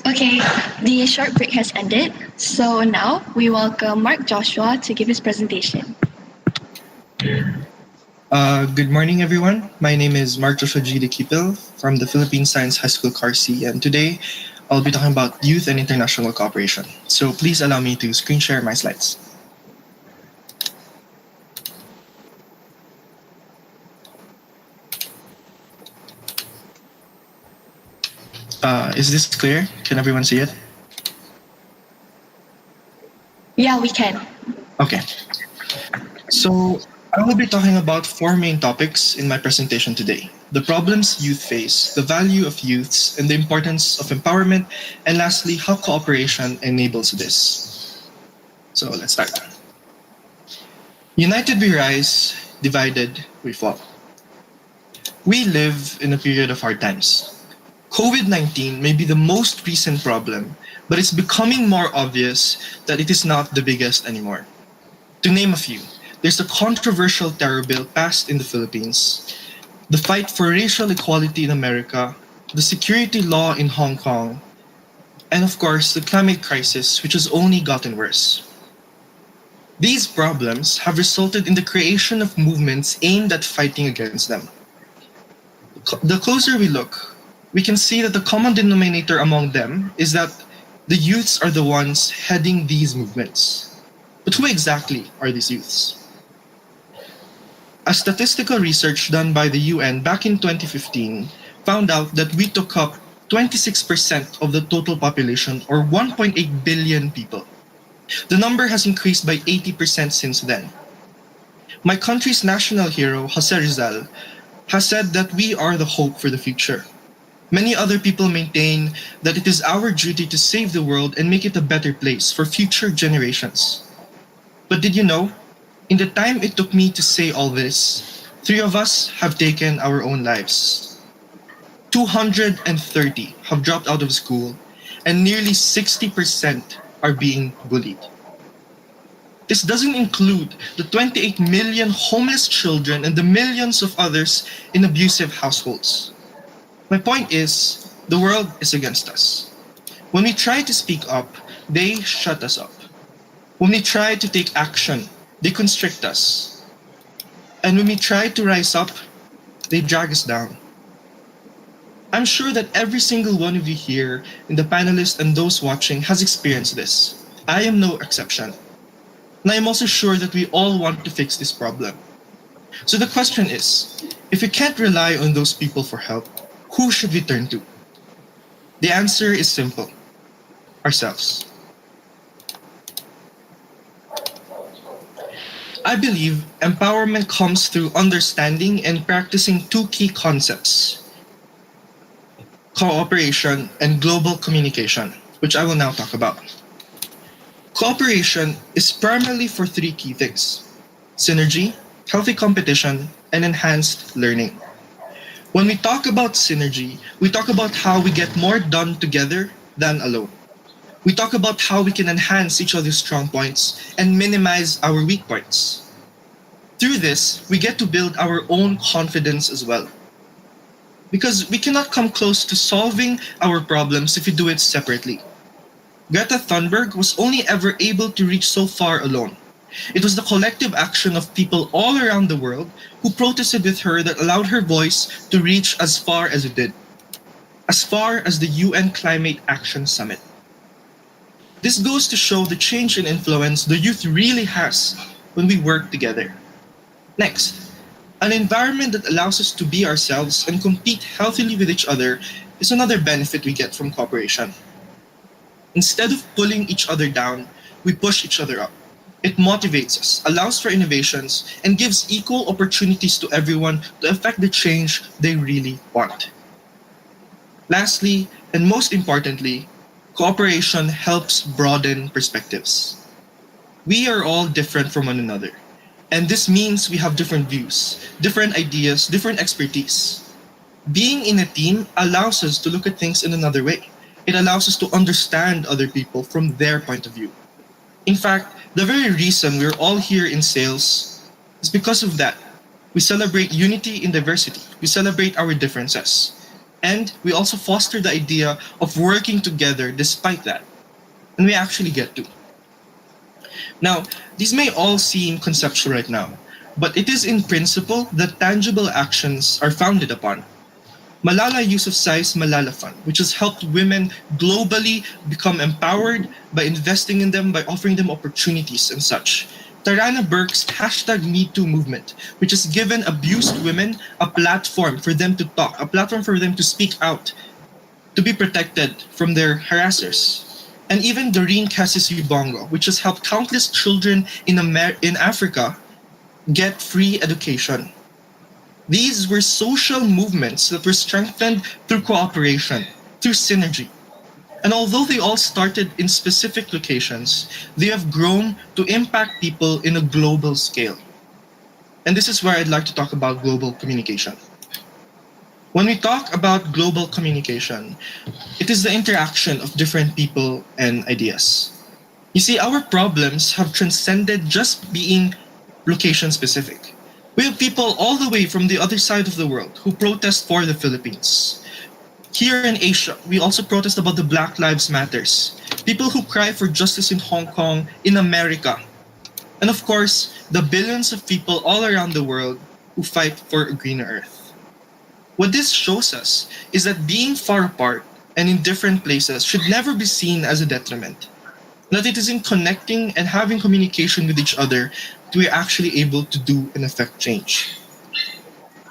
Okay, the short break has ended. So now we welcome Mark Joshua to give his presentation. Good morning, everyone. My name is Mark Joshua G. De Kipil from the Philippine Science High School CARC, and today I'll be talking about youth and international cooperation. So please allow me to screen share my slides. Is this clear? Can everyone see it? Yeah, we can. Okay. So, I will be talking about four main topics in my presentation today: the problems youth face, the value of youths, and the importance of empowerment, and lastly, how cooperation enables this. So, let's start. United we rise, divided we fall. We live in a period of hard times. COVID 19 may be the most recent problem, but it's becoming more obvious that it is not the biggest anymore. To name a few, there's the controversial terror bill passed in the Philippines, the fight for racial equality in America, the security law in Hong Kong, and of course, the climate crisis, which has only gotten worse. These problems have resulted in the creation of movements aimed at fighting against them. The closer we look, we can see that the common denominator among them is that the youths are the ones heading these movements. But who exactly are these youths? A statistical research done by the UN back in 2015 found out that we took up 26% of the total population, or 1.8 billion people. The number has increased by 80% since then. My country's national hero, Jose Rizal, has said that we are the hope for the future. Many other people maintain that it is our duty to save the world and make it a better place for future generations. But did you know, in the time it took me to say all this, 3 of us have taken our own lives. 230 have dropped out of school, and nearly 60% are being bullied. This doesn't include the 28 million homeless children and the millions of others in abusive households. My point is, the world is against us. When we try to speak up, they shut us up. When we try to take action, they constrict us. And when we try to rise up, they drag us down. I'm sure that every single one of you here, in the panelists and those watching, has experienced this. I am no exception. And I am also sure that we all want to fix this problem. So the question is, if we can't rely on those people for help, who should we turn to? The answer is simple: ourselves. I believe empowerment comes through understanding and practicing two key concepts: cooperation and global communication, which I will now talk about. Cooperation is primarily for three key things: synergy, healthy competition, and enhanced learning. When we talk about synergy, we talk about how we get more done together than alone. We talk about how we can enhance each other's strong points and minimize our weak points. Through this, we get to build our own confidence as well. Because we cannot come close to solving our problems if we do it separately. Greta Thunberg was only ever able to reach so far alone. It was the collective action of people all around the world who protested with her that allowed her voice to reach as far as it did. As far as the UN Climate Action Summit. This goes to show the change in influence the youth really has when we work together. Next, an environment that allows us to be ourselves and compete healthily with each other is another benefit we get from cooperation. Instead of pulling each other down, we push each other up. It motivates us, allows for innovations, and gives equal opportunities to everyone to affect the change they really want. Lastly, and most importantly, cooperation helps broaden perspectives. We are all different from one another, and this means we have different views, different ideas, different expertise. Being in a team allows us to look at things in another way. It allows us to understand other people from their point of view. In fact, the very reason we're all here in SAEYLS is because of that. We celebrate unity in diversity. We celebrate our differences. And we also foster the idea of working together despite that. And we actually get to. Now, these may all seem conceptual right now, but it is in principle that tangible actions are founded upon. Malala Yousafzai's Malala Fund, which has helped women globally become empowered by investing in them, by offering them opportunities and such. Tarana Burke's #MeToo movement, which has given abused women a platform for them to talk, a platform for them to speak out, to be protected from their harassers. And even Doreen Cassis Ubongo, which has helped countless children in Africa get free education. These were social movements that were strengthened through cooperation, through synergy. And although they all started in specific locations, they have grown to impact people in a global scale. And this is where I'd like to talk about global communication. When we talk about global communication, it is the interaction of different people and ideas. You see, our problems have transcended just being location specific. We have people all the way from the other side of the world who protest for the Philippines. Here in Asia, we also protest about the Black Lives Matters. People who cry for justice in Hong Kong, in America. And of course, the billions of people all around the world who fight for a greener earth. What this shows us is that being far apart and in different places should never be seen as a detriment. That it is in connecting and having communication with each other that we are actually able to do and affect change.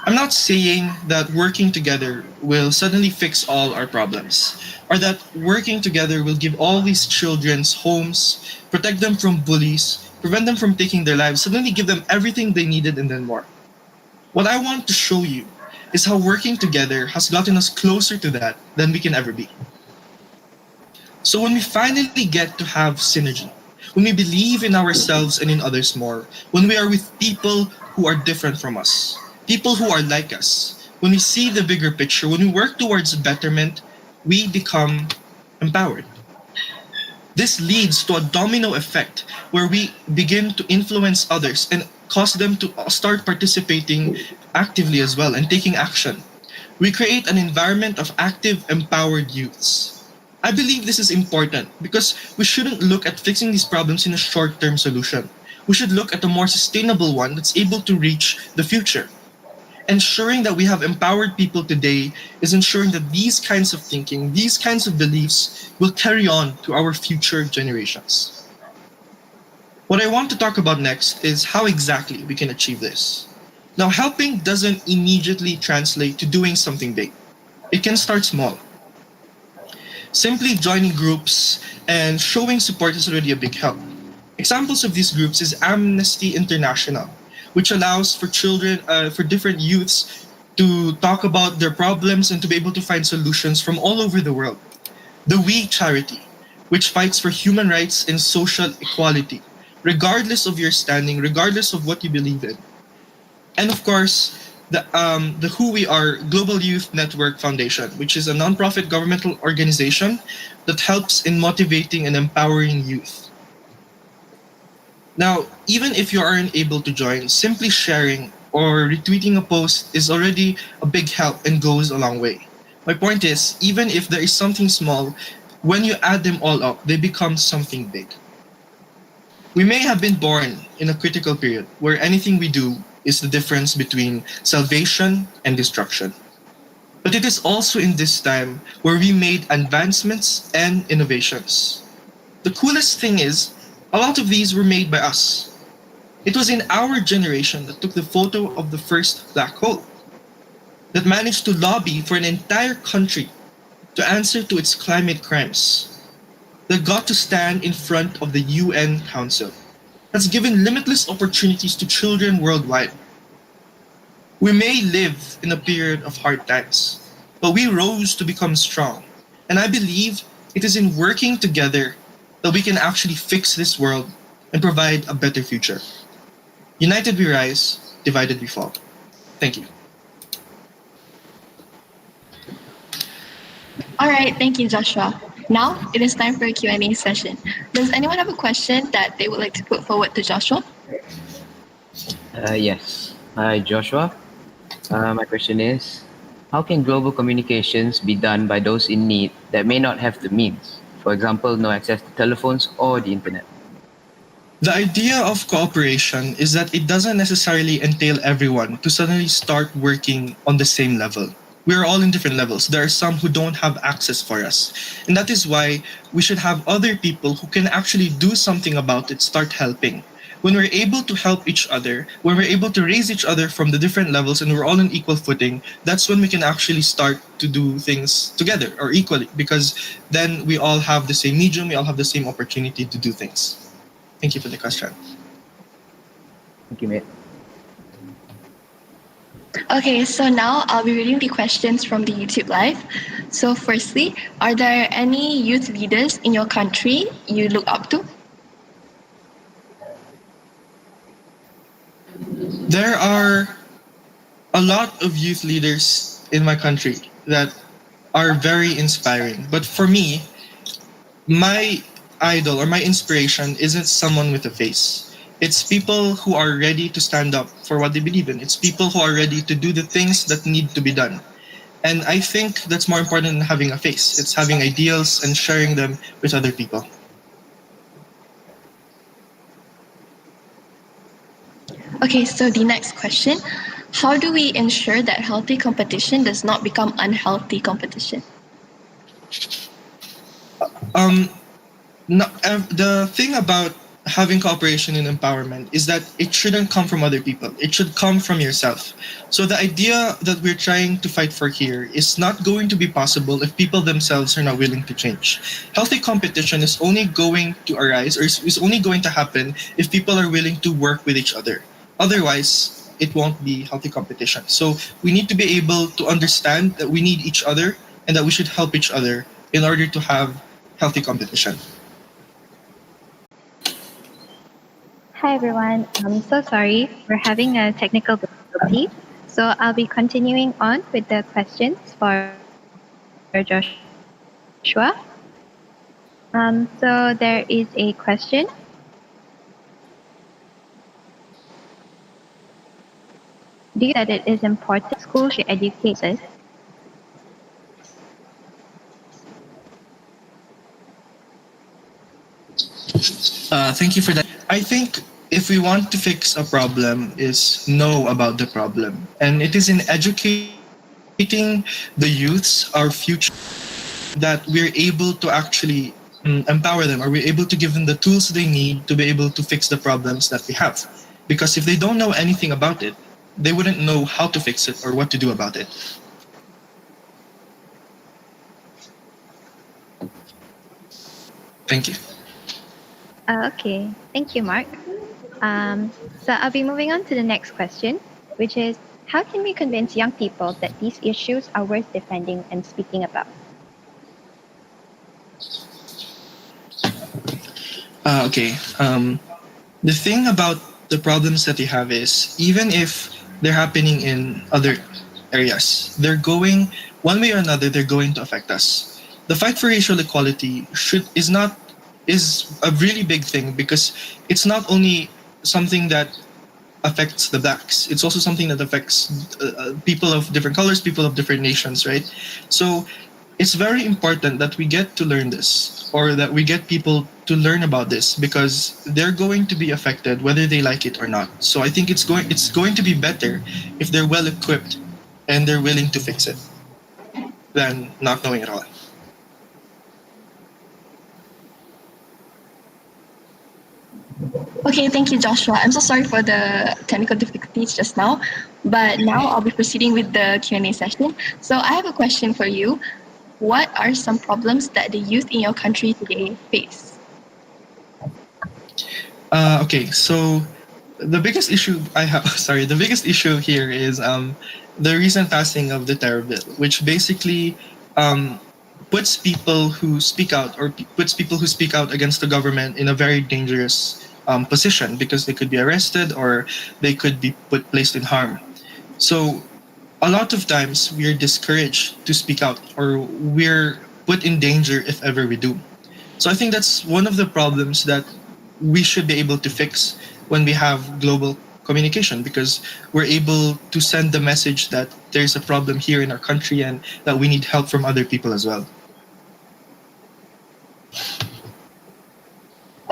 I'm not saying that working together will suddenly fix all our problems, or that working together will give all these children's homes, protect them from bullies, prevent them from taking their lives, suddenly give them everything they needed and then more. What I want to show you is how working together has gotten us closer to that than we can ever be. So when we finally get to have synergy, when we believe in ourselves and in others more, when we are with people who are different from us, people who are like us, when we see the bigger picture, when we work towards betterment, we become empowered. This leads to a domino effect where we begin to influence others and cause them to start participating actively as well and taking action. We create an environment of active, empowered youths. I believe this is important because we shouldn't look at fixing these problems in a short term solution. We should look at a more sustainable one that's able to reach the future. Ensuring that we have empowered people today is ensuring that these kinds of thinking, these kinds of beliefs will carry on to our future generations. What I want to talk about next is how exactly we can achieve this. Now, helping doesn't immediately translate to doing something big. It can start small. Simply joining groups and showing support is already a big help. Examples of these groups is Amnesty International, which allows for children, for different youths to talk about their problems and to be able to find solutions from all over the world. The We Charity, which fights for human rights and social equality, regardless of your standing, regardless of what you believe in. And of course, the Who We Are Global Youth Network Foundation, which is a nonprofit governmental organization that helps in motivating and empowering youth. Now, even if you aren't able to join, simply sharing or retweeting a post is already a big help and goes a long way. My point is, even if there is something small, when you add them all up, they become something big. We may have been born in a critical period where anything we do is the difference between salvation and destruction. But it is also in this time where we made advancements and innovations. The coolest thing is, a lot of these were made by us. It was in our generation that took the photo of the first black hole, that managed to lobby for an entire country to answer to its climate crimes, that got to stand in front of the UN Council, that's given limitless opportunities to children worldwide. We may live in a period of hard times, but we rose to become strong. And I believe it is in working together that we can actually fix this world and provide a better future. United we rise, divided we fall. Thank you. All right, thank you, Joshua. Now it is time for a Q&A session. Does anyone have a question that they would like to put forward to Joshua? Yes. Hi, Joshua. My question is, how can global communications be done by those in need that may not have the means? For example, no access to telephones or the internet. The idea of cooperation is that it doesn't necessarily entail everyone to suddenly start working on the same level. We are all in different levels. There are some who don't have access for us. And that is why we should have other people who can actually do something about it start helping. When we're able to help each other, when we're able to raise each other from the different levels and we're all on equal footing, that's when we can actually start to do things together or equally, because then we all have the same medium, we all have the same opportunity to do things. Thank you for the question. Thank you, mate. Okay, so now I'll be reading the questions from the YouTube Live. So, firstly, are there any youth leaders in your country you look up to? There are a lot of youth leaders in my country that are very inspiring. But for me, my idol or my inspiration isn't someone with a face. It's people who are ready to stand up for what they believe in. It's people who are ready to do the things that need to be done. And I think that's more important than having a face. It's having ideals and sharing them with other people. Okay, so the next question, how do we ensure that healthy competition does not become unhealthy competition? Um, no, the thing about having cooperation and empowerment is that it shouldn't come from other people. It should come from yourself. So the idea that we're trying to fight for here is not going to be possible if people themselves are not willing to change. Healthy competition is only going to arise or is only going to happen if people are willing to work with each other. Otherwise, it won't be healthy competition. So we need to be able to understand that we need each other and that we should help each other in order to have healthy competition. Hi everyone. I'm so sorry. We're having a technical difficulty. So I'll be continuing on with the questions for Joshua. So there is a question. Do you think that it is important schools should educate us? Thank you for that. I think if we want to fix a problem is know about the problem. And it is in educating the youths, our future, that we're able to actually empower them or we're able to give them the tools they need to be able to fix the problems that we have. Because if they don't know anything about it, they wouldn't know how to fix it or what to do about it. Thank you. Okay. Thank you, Mark. So I'll be moving on to the next question, which is how can we convince young people that these issues are worth defending and speaking about? Okay. The thing about the problems that you have is even if they're happening in other areas, they're going one way or another. They're going to affect us. The fight for racial equality is a really big thing because it's not only something that affects the blacks. It's also something that affects people of different colors, people of different nations, right? So it's very important that we get to learn this or that we get people to learn about this because they're going to be affected whether they like it or not. So I think it's going to be better if they're well equipped and they're willing to fix it than not knowing at all. Okay, thank you, Joshua. I'm so sorry for the technical difficulties just now, but now I'll be proceeding with the Q&A session. So I have a question for you. What are some problems that the youth in your country today face? Okay, so the biggest issue I have, sorry, the biggest issue here is the recent passing of the terror bill, which basically um, puts people who speak out or puts people who speak out against the government in a very dangerous position because they could be arrested or they could be placed in harm. So a lot of times we're discouraged to speak out or we're put in danger if ever we do. So I think that's one of the problems that we should be able to fix when we have global communication because we're able to send the message that there's a problem here in our country and that we need help from other people as well.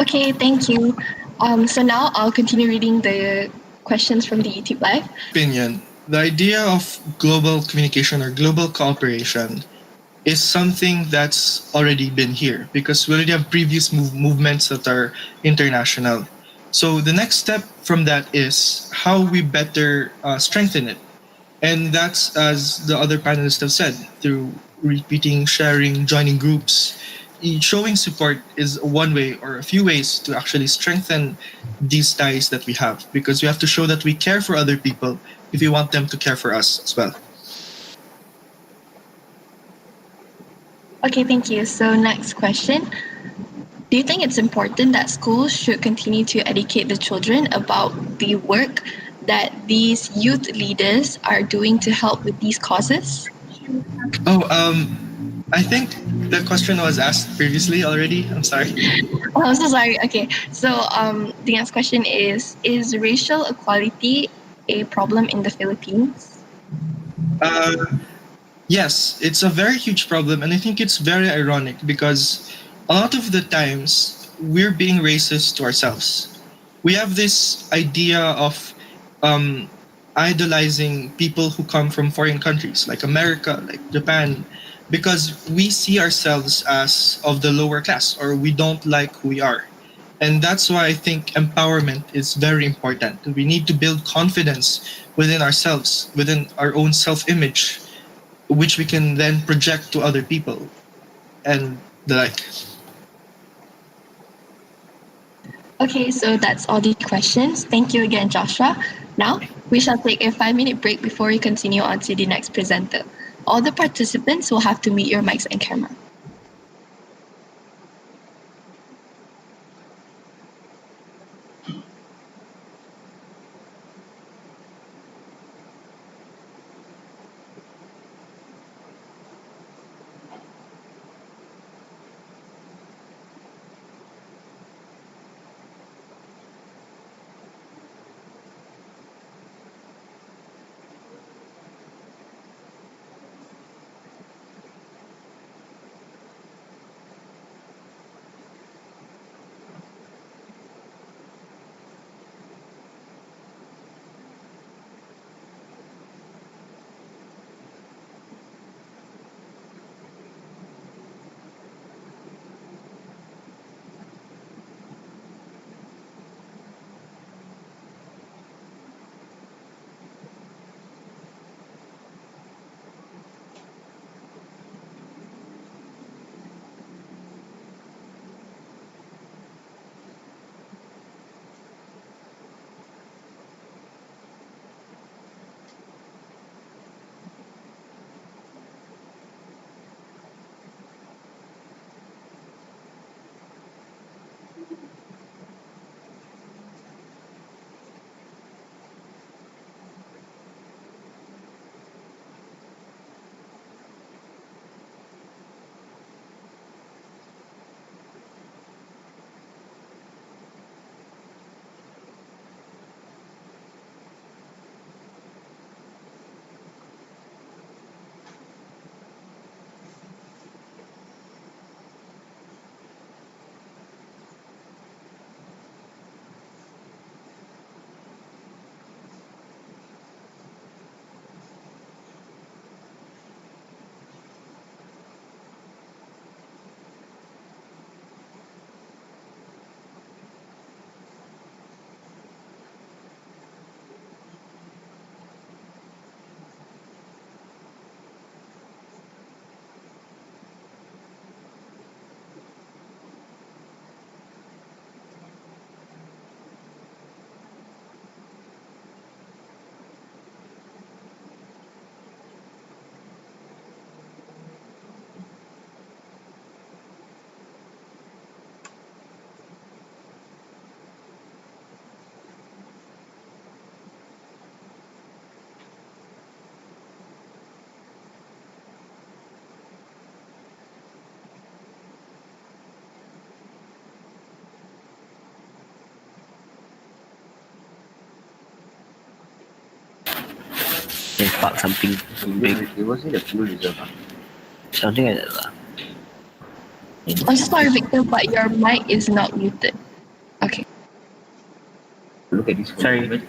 Okay, thank you. So now I'll continue reading the questions from the YouTube Live. Opinion, the idea of global communication or global cooperation is something that's already been here because we already have previous movements that are international. So the next step from that is how we better strengthen it. And that's, as the other panelists have said, through repeating, sharing, joining groups. Showing support is one way or a few ways to actually strengthen these ties that we have because we have to show that we care for other people if we want them to care for us as well. Okay, thank you. So next question. Do you think it's important that schools should continue to educate the children about the work that these youth leaders are doing to help with these causes? Oh, I think the question was asked previously already. I'm sorry. Oh, I'm so sorry. Okay, so the next question is racial equality a problem in the Philippines? Uh, yes, it's a very huge problem, and I think it's very ironic because a lot of the times we're being racist to ourselves. We have this idea of um, idolizing people who come from foreign countries like America, like Japan, because we see ourselves as of the lower class or we don't like who we are. And that's why I think empowerment is very important. We need to build confidence within ourselves, within our own self image, which we can then project to other people and the like. Okay, so that's all the questions. Thank you again, Joshua. Now, we shall take a 5-minute break before we continue on to the next presenter. All the participants will have to mute your mics and camera. They spark something big, It wasn't a fuel reserve. something like that. Lah. I'm so sorry, Victor, but your mic is not muted. Okay. Look at this. Sorry.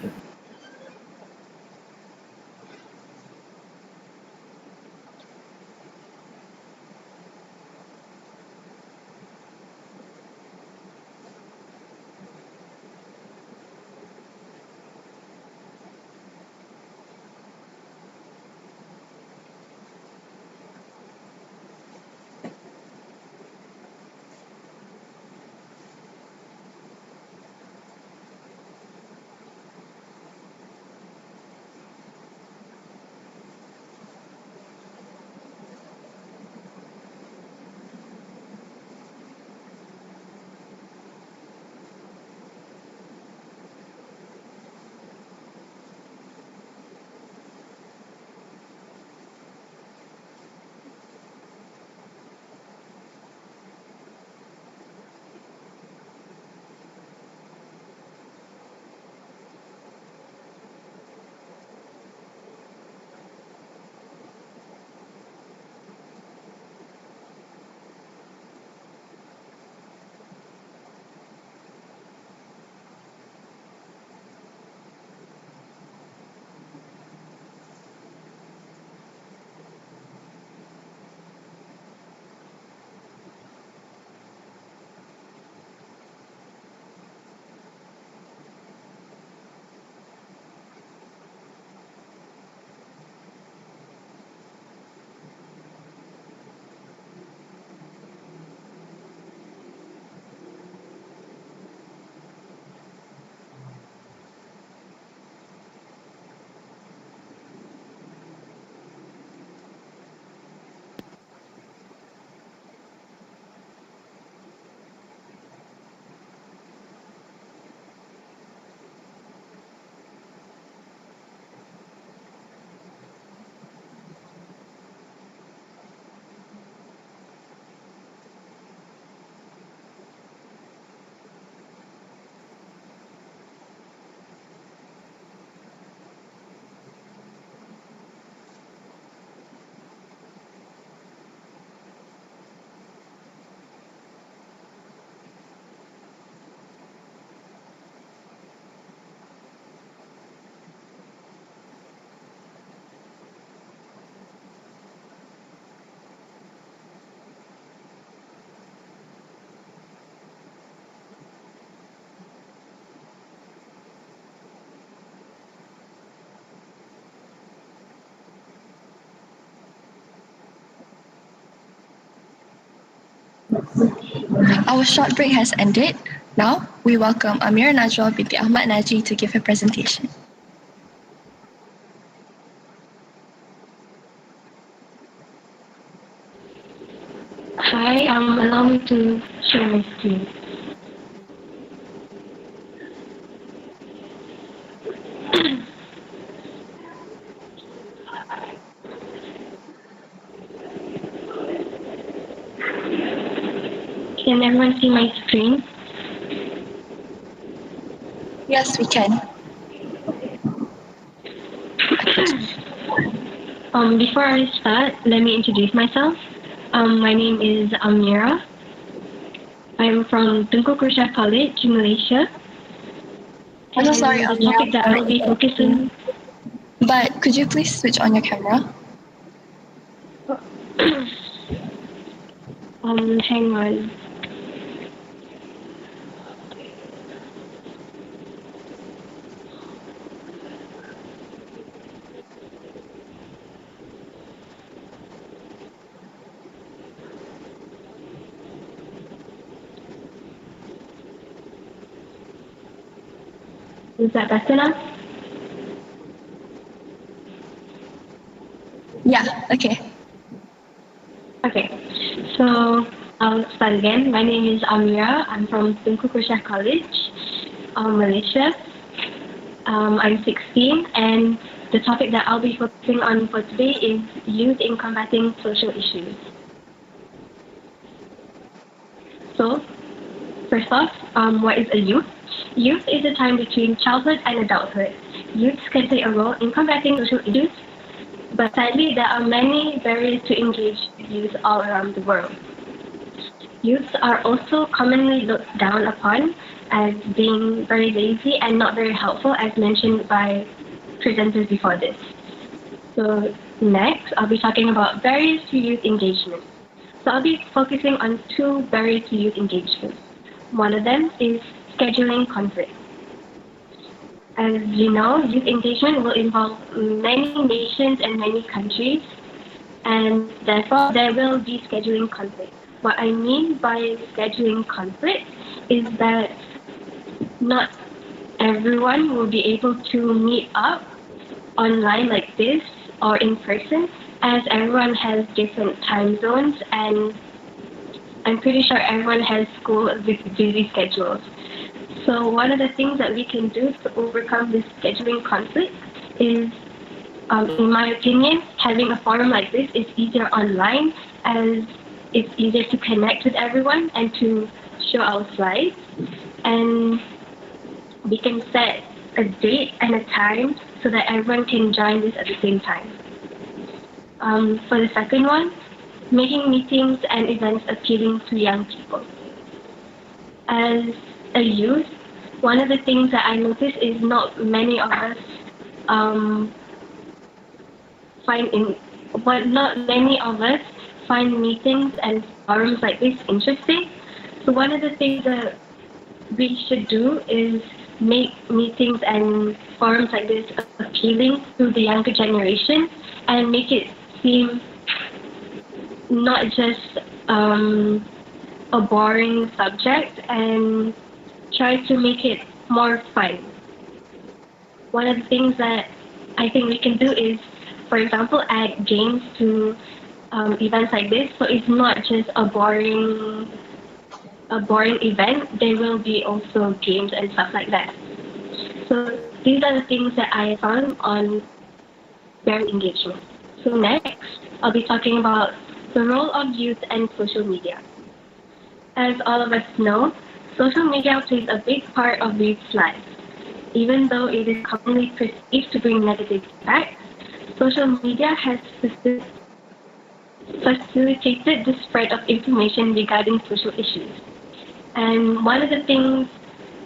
Our short break has ended. Now, we welcome Amira Najwa binti Ahmad Naji to give her presentation. Hi, allow me to share my screen. Can everyone see my screen? Yes, we can. Before I start, let me introduce myself. My name is Amira. I'm from Tunku Krusha College, Malaysia. I'm so sorry, The Amira. topic that I'll be focusing. But could you please switch on your camera? Hang on. Is that better now? Yeah, okay. Okay, so I'll start again. My name is Amira. I'm from Tunku Krusha College, Malaysia. I'm 16, and the topic that I'll be focusing on for today is youth in combating social issues. So, first off, what is a youth? Youth is a time between childhood and adulthood. Youths can play a role in combating social issues, but sadly, there are many barriers to engage with youth all around the world. Youths are also commonly looked down upon as being very lazy and not very helpful, as mentioned by presenters before this. So next, I'll be talking about barriers to youth engagement. So I'll be focusing on two barriers to youth engagement. One of them is scheduling conflict. As you know, youth engagement will involve many nations and many countries, and therefore there will be scheduling conflict. What I mean by scheduling conflict is that not everyone will be able to meet up online like this or in person, as everyone has different time zones, and I'm pretty sure everyone has school with busy schedules. So one of the things that we can do to overcome this scheduling conflict is, in my opinion, having a forum like this is easier online, as it's easier to connect with everyone and to show our slides. And we can set a date and a time so that everyone can join this at the same time. For the second one, making meetings and events appealing to young people. As a youth, one of the things that I notice is not many of us find meetings and forums like this interesting. So one of the things that we should do is make meetings and forums like this appealing to the younger generation and make it seem not just a boring subject, and try to make it more fun. One of the things that I think we can do is, for example, add games to events like this, so it's not just a boring event. There will be also games and stuff like that. So these are the things that I found on parent engagement. So next, I'll be talking about the role of youth and social media. As all of us know, social media plays a big part of youth's lives. Even though it is commonly perceived to bring negative impacts, social media has facilitated the spread of information regarding social issues. And one of the things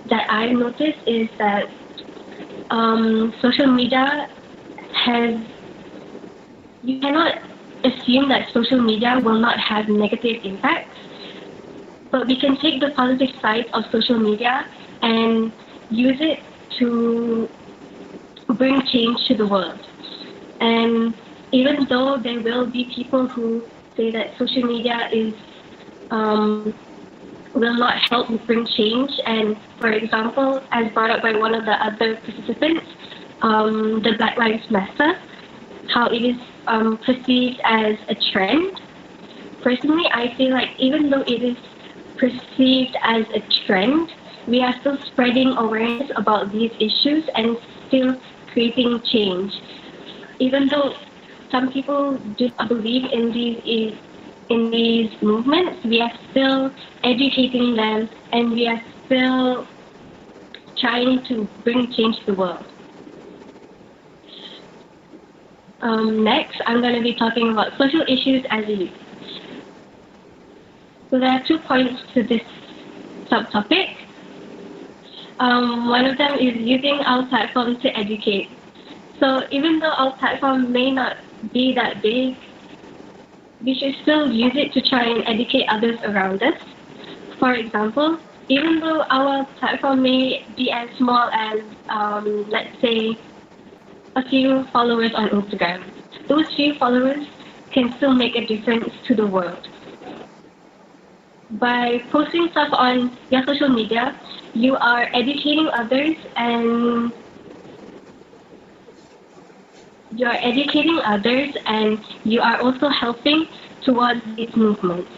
that I noticed is that social media you cannot assume that social media will not have negative impacts, but we can take the positive side of social media and use it to bring change to the world. And even though there will be people who say that social media is um, will not help bring change. And for example, as brought up by one of the other participants, the Black Lives Matter, how it is perceived as a trend. Personally, I feel like even though it is perceived as a trend, we are still spreading awareness about these issues and still creating change. Even though some people do not believe in these movements, we are still educating them and we are still trying to bring change to the world. Next, I'm going to be talking about social issues as a youth. So there are 2 points to this subtopic. One of them is using our platform to educate. So even though our platform may not be that big, we should still use it to try and educate others around us. For example, even though our platform may be as small as, let's say, a few followers on Instagram, those few followers can still make a difference to the world. By posting stuff on your social media, you are educating others and you are also helping towards these movements.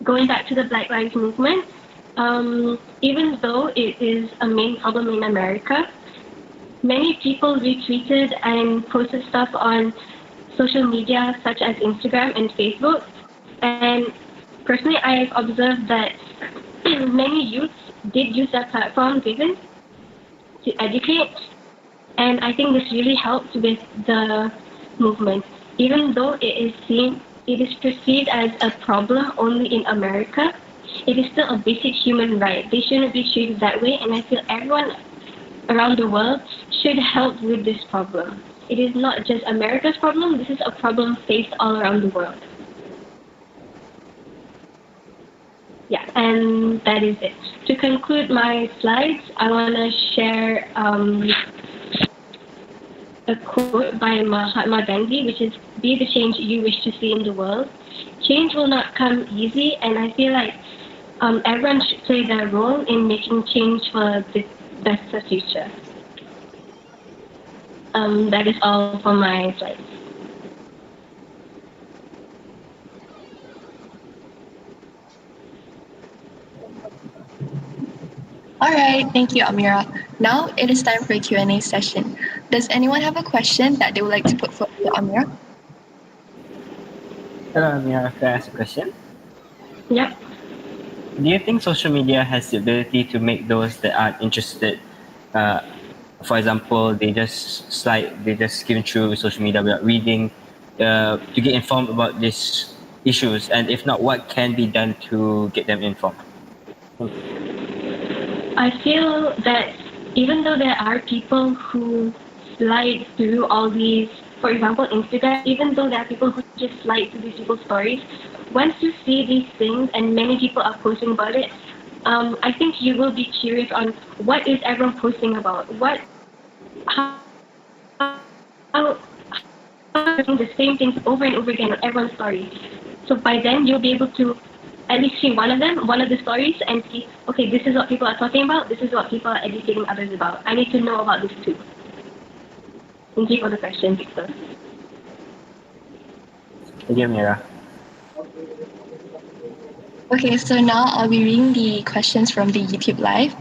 Going back to the Black Lives Movement, even though it is a main problem in America, many people retweeted and posted stuff on social media such as Instagram and Facebook. And personally, I've observed that many youths did use that platform given to educate. And I think this really helped with the movement. Even though it is perceived as a problem only in America, it is still a basic human right. They shouldn't be treated that way, and I feel everyone around the world should help with this problem. It is not just America's problem, this is a problem faced all around the world. Yeah, and that is it. To conclude my slides, I want to share a quote by Mahatma Gandhi, which is, "Be the change you wish to see in the world." Change will not come easy, and I feel like everyone should play their role in making change for the better future. That is all for my slides. All right, thank you, Amira. Now it is time for a Q&A session. Does anyone have a question that they would like to put forward to Amira? Hello, Amira. Can I ask a question? Yep. Do you think social media has the ability to make those that aren't interested, for example, they just skim through social media without reading, to get informed about these issues? And if not, what can be done to get them informed? I feel that even though there are people who slide through all these, for example, Instagram, even though there are people who just slide through these people's stories, once you see these things and many people are posting about it, I think you will be curious on what is everyone posting about, how the same things over and over again on everyone's story. So by then you'll be able to at least see one of the stories, and see, okay, this is what people are talking about, this is what people are educating others about. I need to know about this too. Thank you for the question, Victor. Thank you, Amira. Okay, so now I'll be reading the questions from the YouTube Live.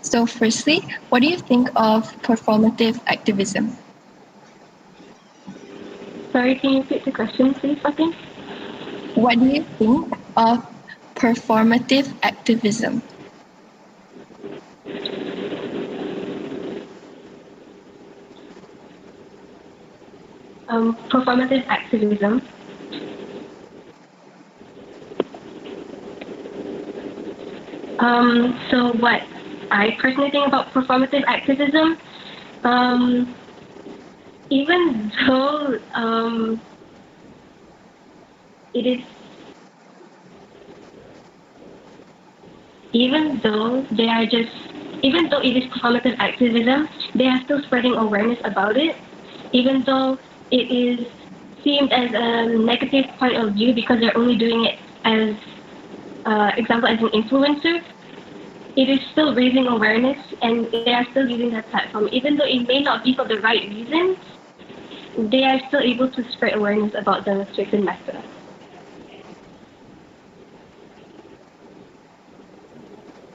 So firstly, what do you think of performative activism? Sorry, can you repeat the question, please, Fatin? What do you think of performative activism? Performative activism. So what I personally think about performative activism, even though it is, even though it is performative activism, they are still spreading awareness about it, even though it is seen as a negative point of view because they're only doing it as example as an influencer, it is still raising awareness and they are still using that platform. Even though it may not be for the right reasons, they are still able to spread awareness about the certain matter.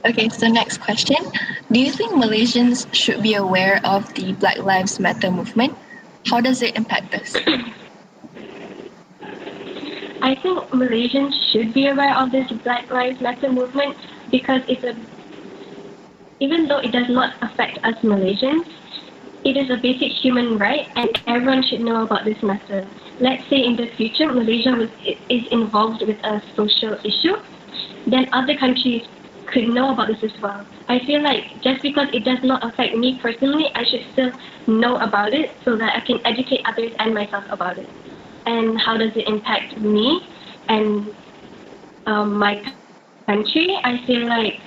Okay, so next question. Do you think Malaysians should be aware of the Black Lives Matter movement? How does it impact us? I think Malaysians should be aware of this Black Lives Matter movement because even though it does not affect us Malaysians, it is a basic human right and everyone should know about this matter. Let's say in the future Malaysia is involved with a social issue, then other countries could know about this as well. I feel like just because it does not affect me personally, I should still know about it so that I can educate others and myself about it. And how does it impact me and my country? I feel like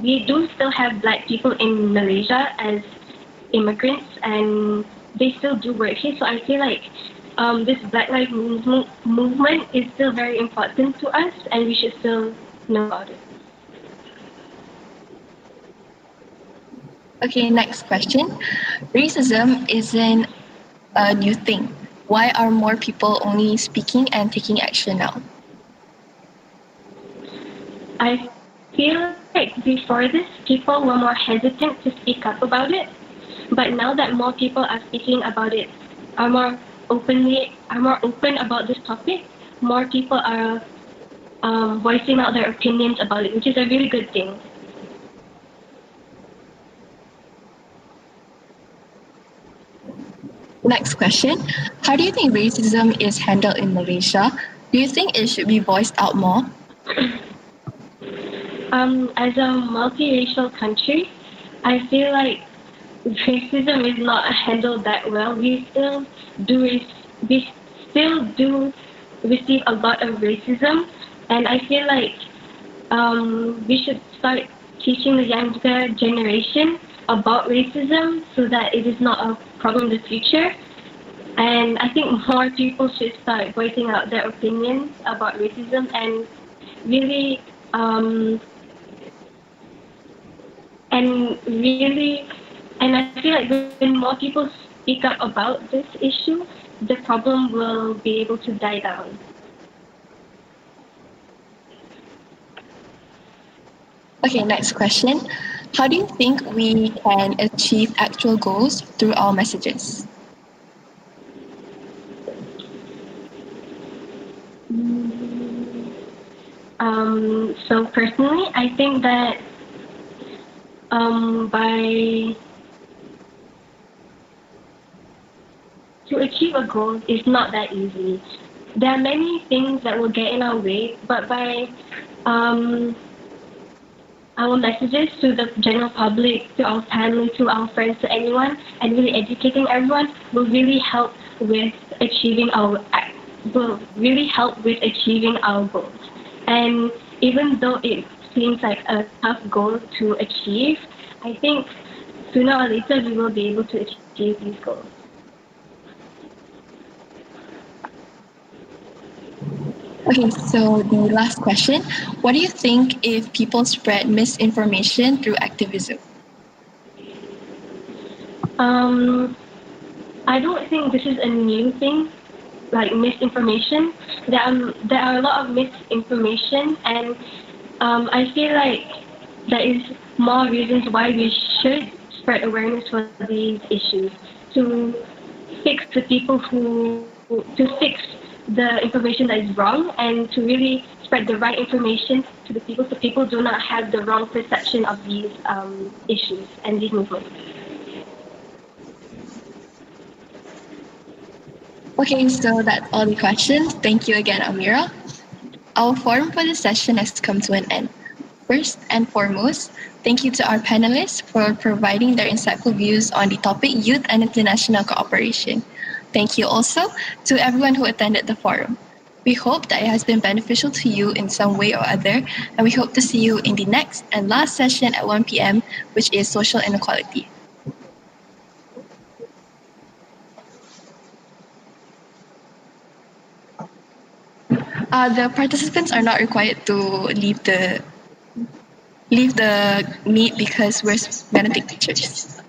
we do still have black people in Malaysia as immigrants and they still do work here. So I feel like this Black Lives movement is still very important to us and we should still know about it. Okay, next question. Racism isn't a new thing. Why are more people only speaking and taking action now? I feel like before this, people were more hesitant to speak up about it. But now that more people are speaking about it, are more open about this topic, more people are voicing out their opinions about it, which is a really good thing. Next question. How do you think racism is handled in Malaysia? Do you think it should be voiced out more? As a multiracial country, I feel like racism is not handled that well. We still do receive a lot of racism, and I feel like we should start teaching the younger generation about racism so that it is not a problem in the future. And I think more people should start voicing out their opinions about racism and really and really and I feel like when more people speak up about this issue, the problem will be able to die down. Okay, next question. How do you think we can achieve actual goals through our messages? So personally, I think that by to achieve a goal is not that easy. There are many things that will get in our way, but by our messages to the general public, to our family, to our friends, to anyone, and really educating everyone will really help with achieving our goals. And even though it seems like a tough goal to achieve, I think sooner or later we will be able to achieve these goals. Okay, so the last question. What do you think if people spread misinformation through activism? I don't think this is a new thing, like misinformation. There are a lot of misinformation, and I feel like there is more reasons why we should spread awareness for these issues to fix the people to fix the information that is wrong and to really spread the right information to the people so people do not have the wrong perception of these issues and these movements. Okay, so that's all the questions. Thank you again, Amira. Our forum for this session has come to an end. First and foremost, thank you to our panelists for providing their insightful views on the topic youth and international cooperation. Thank you also to everyone who attended the forum. We hope that it has been beneficial to you in some way or other, and we hope to see you in the next and last session at 1 p.m., which is social inequality. The participants are not required to leave the meet because we're gonna take pictures.